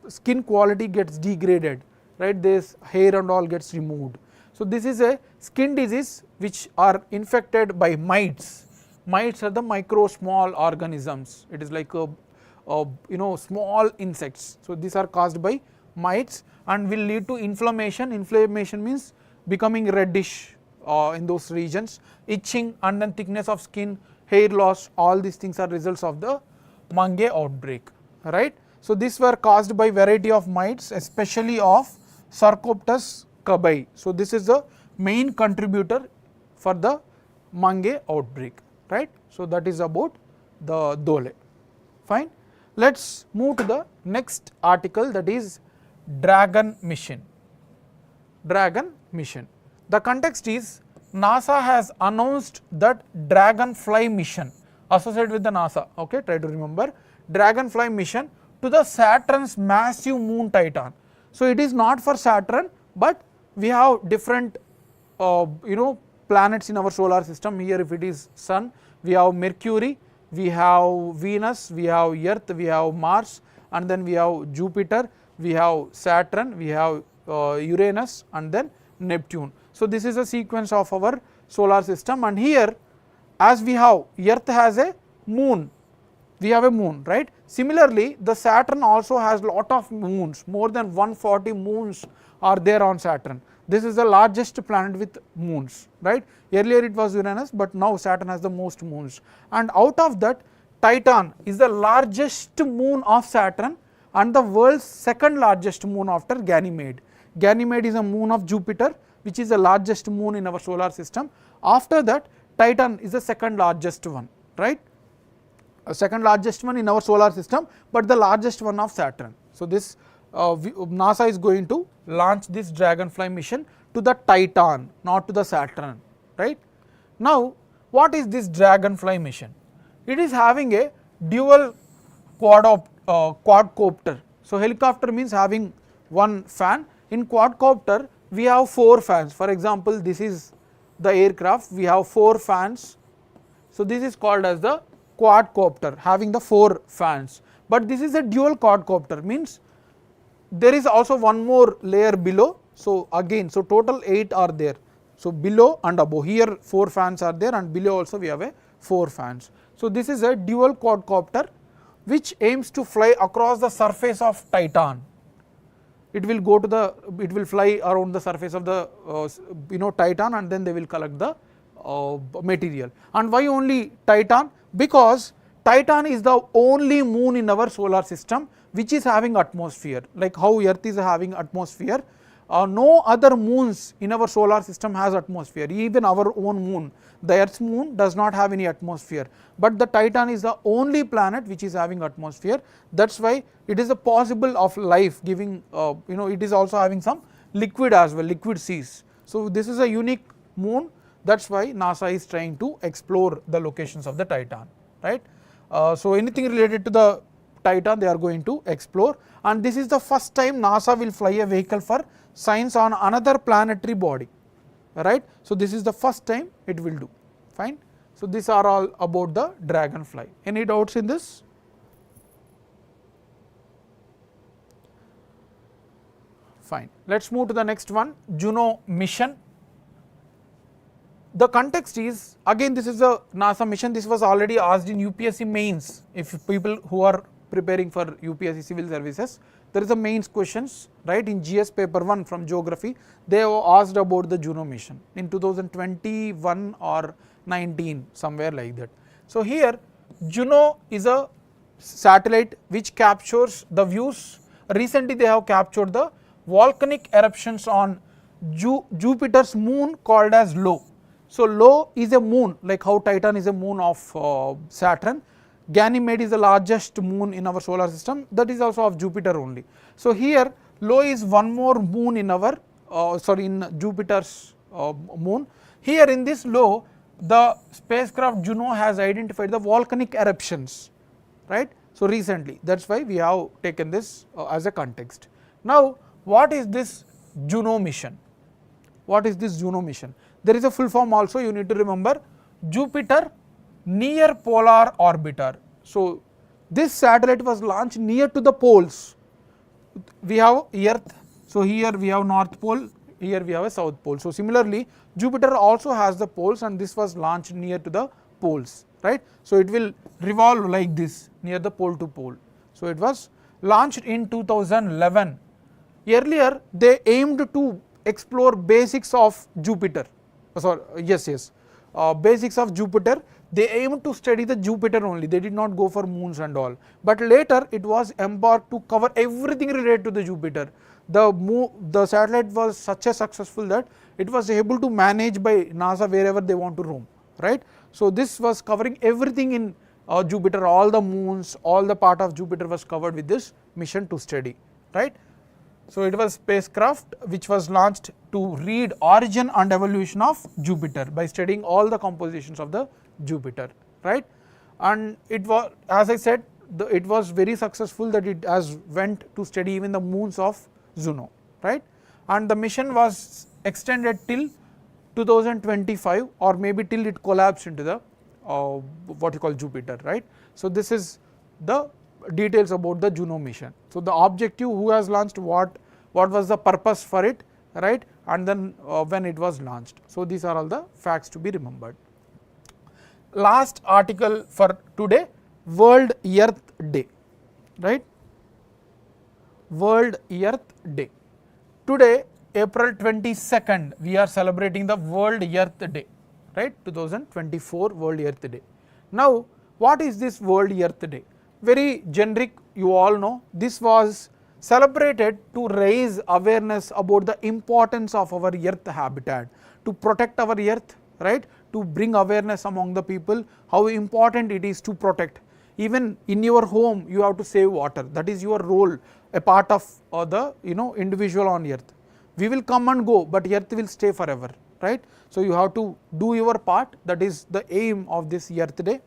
skin quality gets degraded, right, this hair and all gets removed. So this is a skin disease which are infected by mites. Mites are the micro small organisms. It is like small insects. So these are caused by mites and will lead to inflammation. Inflammation means becoming reddish in those regions, itching, and then thickness of skin, hair loss. All these things are results of the Mungay outbreak, right. So these were caused by variety of mites, especially of Sarcoptes cabai. So this is the main contributor for the Mungay outbreak, right. So that is about the Dole. Fine. Let us move to the next article, that is Dragon mission. Dragon mission. The context is NASA has announced that Dragonfly mission associated with the NASA, okay, try to remember, Dragonfly mission to the Saturn's massive moon Titan. So it is not for Saturn, but we have different planets in our solar system. Here if it is Sun, we have Mercury, we have Venus, we have Earth, we have Mars, and then we have Jupiter, we have Saturn, we have Uranus, and then Neptune. So this is a sequence of our solar system, and here as we have Earth has a moon, we have a moon, right. Similarly the Saturn also has lot of moons, more than 140 moons are there on Saturn. This is the largest planet with moons, right. Earlier it was Uranus, but now Saturn has the most moons, and out of that Titan is the largest moon of Saturn and the world's second largest moon after Ganymede. Ganymede is a moon of Jupiter, which is the largest moon in our solar system. After that Titan is the second largest one, right, second largest one in our solar system, but the largest one of Saturn. So this NASA is going to launch this Dragonfly mission to the Titan, not to the Saturn, right. Now what is this Dragonfly mission? It is having a dual quadcopter. So helicopter means having one fan. In quadcopter we have 4 fans. For example, this is the aircraft, we have 4 fans. So this is called as the quadcopter, having the 4 fans. But this is a dual quadcopter, means there is also one more layer below. So again, so total 8 are there. So below and above, here 4 fans are there, and below also we have a 4 fans. So this is a dual quadcopter which aims to fly across the surface of Titan. It will go to the, it will fly around the surface of the Titan, and then they will collect the material. And why only Titan? Because Titan is the only moon in our solar system which is having atmosphere, like how Earth is having atmosphere. No other moons in our solar system has atmosphere. Even our own moon, the Earth's moon, does not have any atmosphere, but the Titan is the only planet which is having atmosphere. That's why it is a possible of life giving, it is also having some liquid as well, liquid seas. So this is a unique moon. That's why NASA is trying to explore the locations of the Titan, right. So anything related to the Titan they are going to explore, and this is the first time NASA will fly a vehicle for science on another planetary body, right. So this is the first time it will do, fine. So, these are all about the dragonfly. Any doubts in this? Fine. Let us move to the next one, Juno mission. The context is, again this is a NASA mission. This was already asked in UPSC mains. If people who are preparing for UPSC civil services, there is a mains questions, right, in GS paper 1 from geography. They have asked about the Juno mission in 2021 or 19, somewhere like that. So, here Juno is a satellite which captures the views. Recently they have captured the volcanic eruptions on Jupiter's moon called as Io. So, Io is a moon, like how Titan is a moon of Saturn. Ganymede is the largest moon in our solar system, that is also of Jupiter only. So, here Io is one more moon in our in Jupiter's moon. Here in this Io, the spacecraft Juno has identified the volcanic eruptions, right. So, recently, that is why we have taken this as a context. Now, what is this Juno mission? What is this Juno mission? There is a full form also, you need to remember, Jupiter Near Polar Orbiter. So, this satellite was launched near to the poles. We have Earth, so here we have North Pole, here we have a South Pole. So, similarly, Jupiter also has the poles and this was launched near to the poles, right. So, it will revolve like this near the pole to pole. So, it was launched in 2011. Earlier, they aimed to explore basics of Jupiter, basics of Jupiter. They aimed to study the Jupiter only, they did not go for moons and all. But later it was embarked to cover everything related to the Jupiter. The satellite was such a successful that it was able to manage by NASA wherever they want to roam, right. So, this was covering everything in Jupiter, all the moons, all the part of Jupiter was covered with this mission to study, right. So, it was spacecraft which was launched to read origin and evolution of Jupiter by studying all the compositions of the Jupiter, right. And it was, as I said, it was very successful that it has went to study even the moons of Juno, right. And the mission was extended till 2025 or maybe till it collapsed into the what you call Jupiter, right. So, this is the details about the Juno mission. So, the objective, who has launched what was the purpose for it, right, and then when it was launched. So, these are all the facts to be remembered. Last article for today, World Earth Day, right, World Earth Day. Today, April 22nd, we are celebrating the World Earth Day, right, 2024 World Earth Day. Now, what is this World Earth Day? Very generic, you all know. This was celebrated to raise awareness about the importance of our earth habitat, to protect our earth, right, to bring awareness among the people how important it is to protect. Even in your home you have to save water, that is your role, a part of the individual on earth. We will come and go, but earth will stay forever, right. So, you have to do your part, that is the aim of this Earth Day.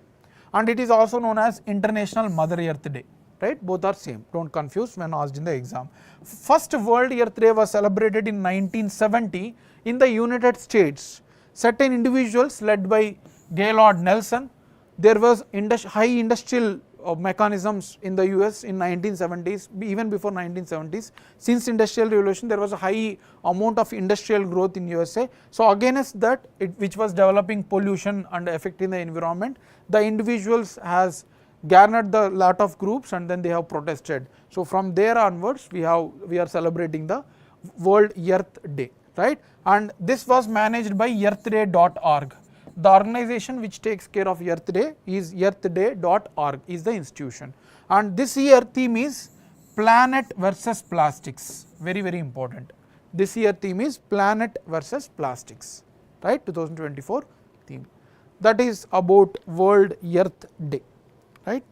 And it is also known as International Mother Earth Day, right, both are same, do not confuse when asked in the exam. First World Earth Day was celebrated in 1970 in the United States. Certain individuals led by Gaylord Nelson, there was high industrial mechanisms in the US in 1970s, even before 1970s. Since industrial revolution, there was a high amount of industrial growth in USA. So, against that, which was developing pollution and affecting the environment, the individuals has garnered the lot of groups and then they have protested. So, from there onwards, we are celebrating the World Earth Day, right, and this was managed by earthday.org. The organization which takes care of Earth Day is earthday.org is the institution, and this year theme is planet versus plastics, very important. This year theme is planet versus plastics, right, 2024 theme. That is about World Earth Day, right.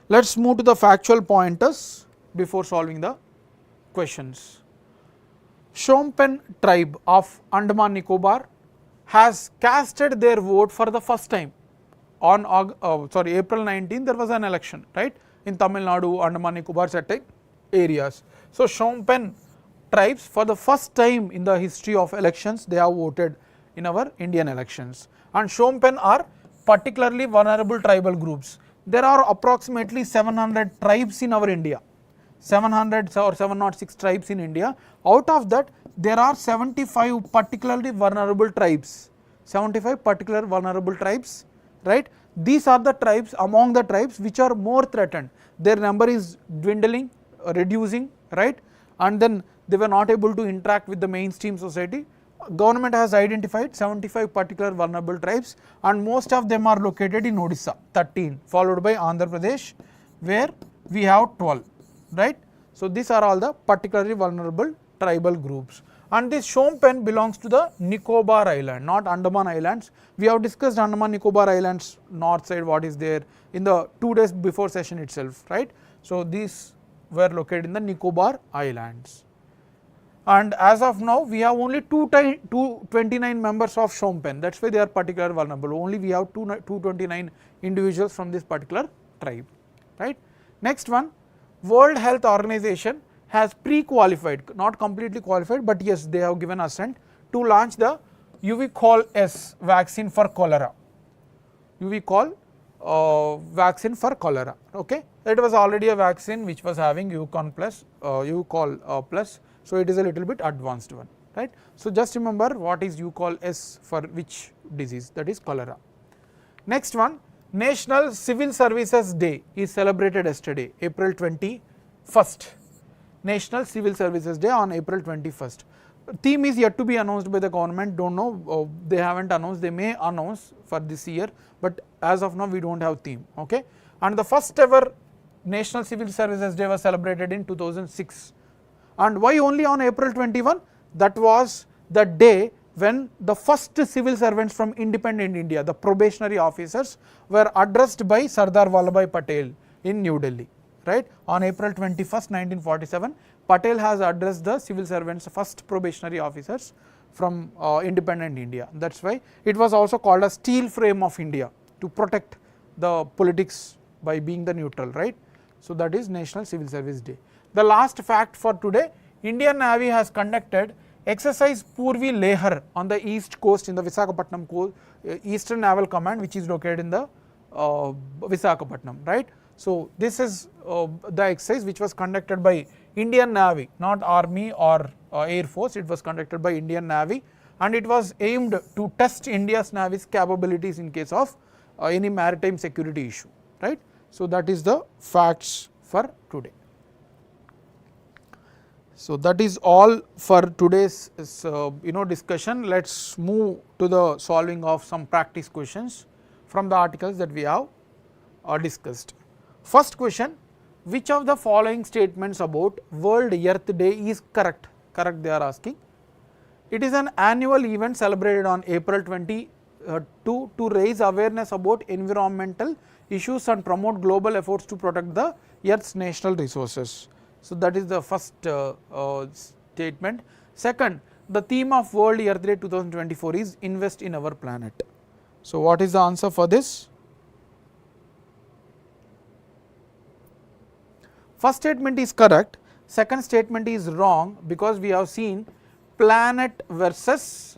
Let us move to the factual pointers before solving the questions. Shompen tribe of Andaman Nicobar has casted their vote for the first time on April 19. There was an election, right, in Tamil Nadu, Andaman Nicobar certain areas. So, Shompen tribes, for the first time in the history of elections, they have voted in our Indian elections. And Phnom Penh are particularly vulnerable tribal groups. There are approximately 700 tribes in our India, 700 or 706 tribes in India. Out of that, there are 75 particularly vulnerable tribes, 75 particular vulnerable tribes, right. These are the tribes, among the tribes which are more threatened. Their number is dwindling, reducing, right, and then they were not able to interact with the mainstream society. Government has identified 75 particular vulnerable tribes, and most of them are located in Odisha, 13, followed by Andhra Pradesh, where we have 12, right. So these are all the particularly vulnerable tribal groups. And this Phnom Penh belongs to the Nicobar Island, not Andaman Islands. We have discussed Andaman Nicobar Islands north side, what is there in the 2 days before session itself, right. So these were located in the Nicobar Islands. And as of now, we have only 229 members of Phnom Penh, that is why they are particularly vulnerable. Only we have 229 individuals from this particular tribe, right. Next one, World Health Organization has pre-qualified, not completely qualified, but yes, they have given assent to launch the UV-Col-S vaccine for cholera. UV-Col vaccine for cholera. Okay, it was already a vaccine which was having UV-Col plus, so it is a little bit advanced one, right. So just remember what is UV-Col-S for which disease, that is cholera. Next one, National Civil Services Day is celebrated yesterday, April 21st. National Civil Services Day on April 21st. Theme is yet to be announced by the government, don't know, they haven't announced, they may announce for this year, but as of now we don't have theme, okay. And the first ever National Civil Services Day was celebrated in 2006. And why only on April 21? That was the day when the first civil servants from independent India, the probationary officers, were addressed by Sardar Vallabhbhai Patel in New Delhi. Right, on April 21st, 1947, Patel has addressed the civil servants, first probationary officers from independent India. That is why it was also called a steel frame of India, to protect the politics by being the neutral, right. So that is National Civil Service Day. The last fact for today, Indian Navy has conducted exercise Purvi Lehar on the east coast in the Visakhapatnam coast, Eastern Naval Command, which is located in the Visakhapatnam, right. So this is the exercise which was conducted by Indian Navy, not Army or Air Force, it was conducted by Indian Navy, and it was aimed to test India's Navy's capabilities in case of any maritime security issue, right. So that is the facts for today. So that is all for today's discussion. Let us move to the solving of some practice questions from the articles that we have discussed. First question, which of the following statements about World Earth Day is correct? Correct, they are asking. It is an annual event celebrated on April 22 to raise awareness about environmental issues and promote global efforts to protect the Earth's natural resources. So that is the first statement. Second, the theme of World Earth Day 2024 is invest in our planet. So what is the answer for this? First statement is correct, second statement is wrong, because we have seen planet versus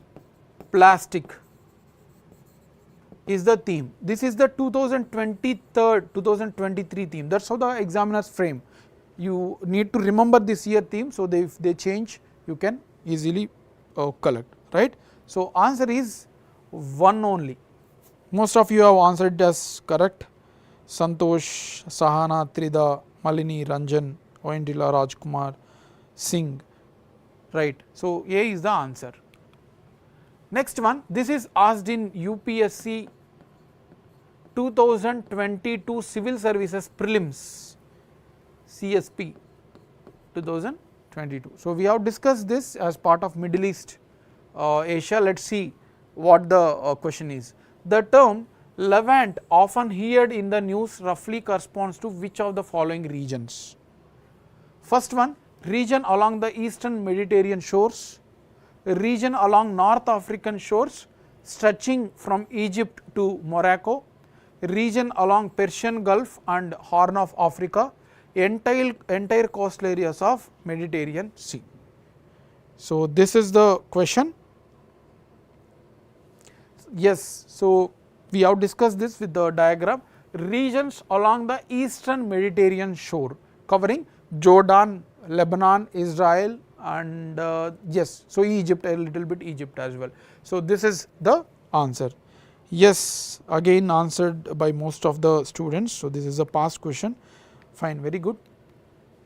plastic is the theme. This is the 2023 theme, that is how the examiners frame. You need to remember this year theme, so if they change you can easily collect, right. So answer is 1 only. Most of you have answered as correct. Santosh, Sahana, Trida, Malini, Ranjan, Oindila, Rajkumar, Singh, right. So A is the answer. Next one, this is asked in UPSC 2022 Civil Services Prelims, CSP 2022. So we have discussed this as part of Middle East Asia. Let us see what the question is. The term Levant, often heard in the news, roughly corresponds to which of the following regions? First one, region along the eastern Mediterranean shores, region along North African shores stretching from Egypt to Morocco, region along Persian Gulf and Horn of Africa, entire coastal areas of Mediterranean Sea. So this is the question. Yes, so we have discussed this with the diagram. Regions along the eastern Mediterranean shore covering Jordan, Lebanon, Israel, and yes, so Egypt, a little bit Egypt as well. So this is the answer. Yes, again answered by most of the students. So this is a past question. Fine, very good.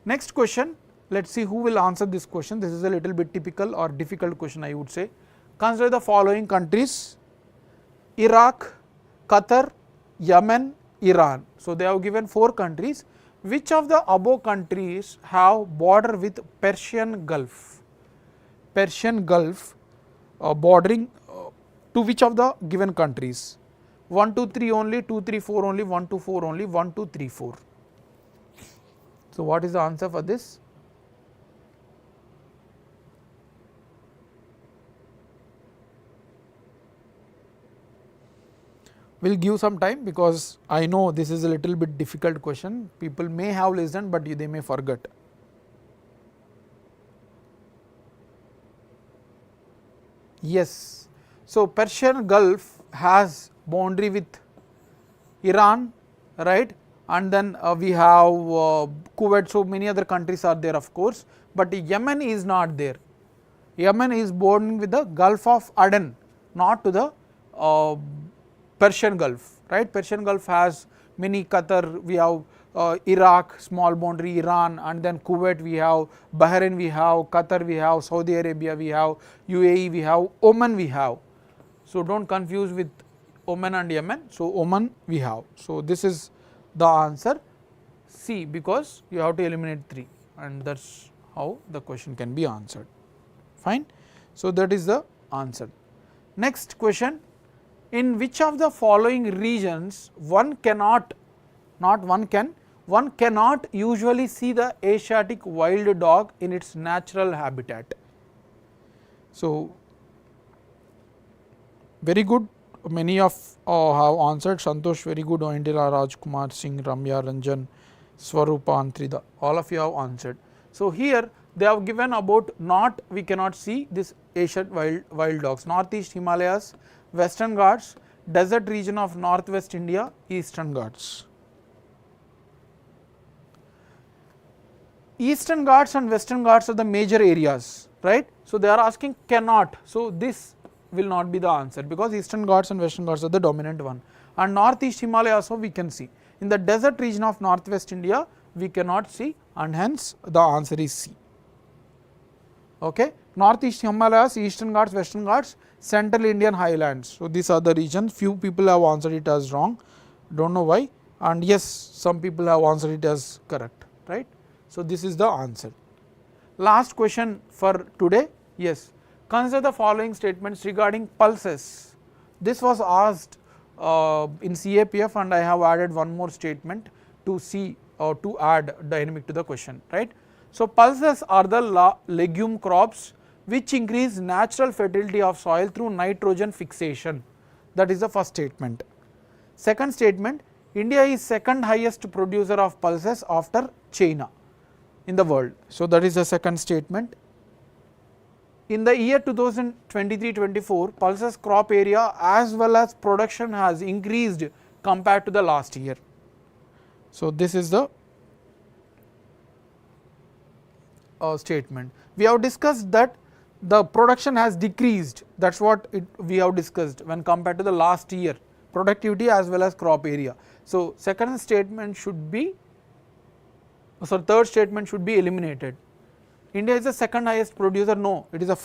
Next question, let us see who will answer this question. This is a little bit typical or difficult question, I would say. Consider the following countries: Iraq, Qatar, Yemen, Iran. So they have given 4 countries. Which of the above countries have border with Persian Gulf? Persian Gulf bordering to which of the given countries? 1, 2, 3 only, 2, 3, 4 only, 1, 2, 4 only, 1, 2, 3, 4. So what is the answer for this? We will give some time, because I know this is a little bit difficult question. People may have listened, but they may forget. Yes. So Persian Gulf has boundary with Iran, right, and then we have Kuwait. So many other countries are there, of course, but Yemen is not there. Yemen is bordering with the Gulf of Aden, not to the Persian Gulf, right. Persian Gulf has many. Qatar, we have Iraq, small boundary, Iran, and then Kuwait, we have Bahrain, we have Qatar, we have Saudi Arabia, we have UAE, we have Oman, we have. So do not confuse with Oman and Yemen. So Oman we have. So this is the answer C, because you have to eliminate 3, and that is how the question can be answered. Fine. So that is the answer. Next question: in which of the following regions one cannot usually see the Asiatic wild dog in its natural habitat? So very good, many of have answered. Santosh, very good. Indira, Rajkumar Singh, Ramya, Ranjan, Swarupa, Antrida, all of you have answered. So here they have given about we cannot see this Asian wild dogs: Northeast Himalayas, Western Ghats, desert region of Northwest India, Eastern Ghats. Eastern Ghats and Western Ghats are the major areas, right. So they are asking cannot. So this will not be the answer, because Eastern Ghats and Western Ghats are the dominant one, and Northeast Himalaya also we can see. In the desert region of Northwest India we cannot see, and hence the answer is C. Okay. Northeast Himalayas, Eastern Ghats, Western Ghats, Central Indian Highlands. So these are the regions. Few people have answered it as wrong, do not know why, and yes, some people have answered it as correct, right. So this is the answer. Last question for today. Yes. Consider the following statements regarding pulses. This was asked in CAPF, and I have added one more statement to see or to add dynamic to the question, right. So pulses are the legume crops which increase natural fertility of soil through nitrogen fixation. That is the first statement. Second statement: India is second highest producer of pulses after China in the world. So that is the second statement. In the year 2023-24, pulses crop area as well as production has increased compared to the last year. So this is the statement. We have discussed that the production has decreased, that is what we have discussed when compared to the last year, productivity as well as crop area. So second statement should be, third statement should be eliminated. India is the second highest producer, no, it is the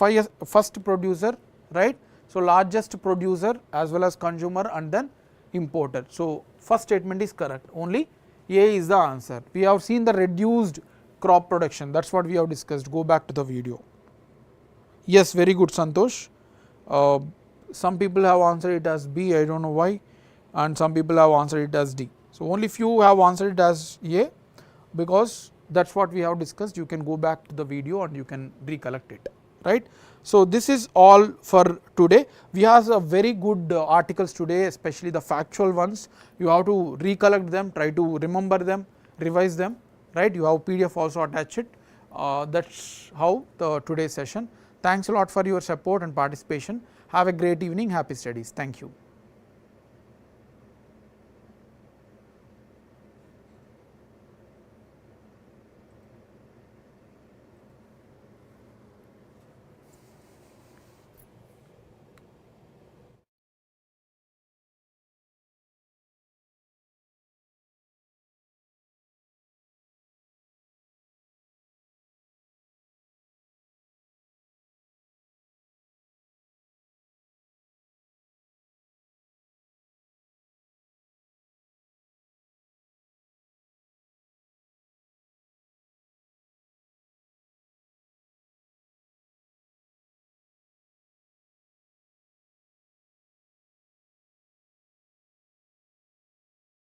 first producer, right. So largest producer as well as consumer and then importer. So first statement is correct, only A is the answer. We have seen the reduced crop production, that is what we have discussed. Go back to the video. Yes, very good, Santosh. Some people have answered it as B, I do not know why, and some people have answered it as D. So only few have answered it as A, because that is what we have discussed. You can go back to the video and you can recollect it, right. So this is all for today. We have a very good articles today, especially the factual ones. You have to recollect them, try to remember them, revise them, right. You have PDF also attached it. That is how the today's session. Thanks a lot for your support and participation. Have a great evening, happy studies. Thank you.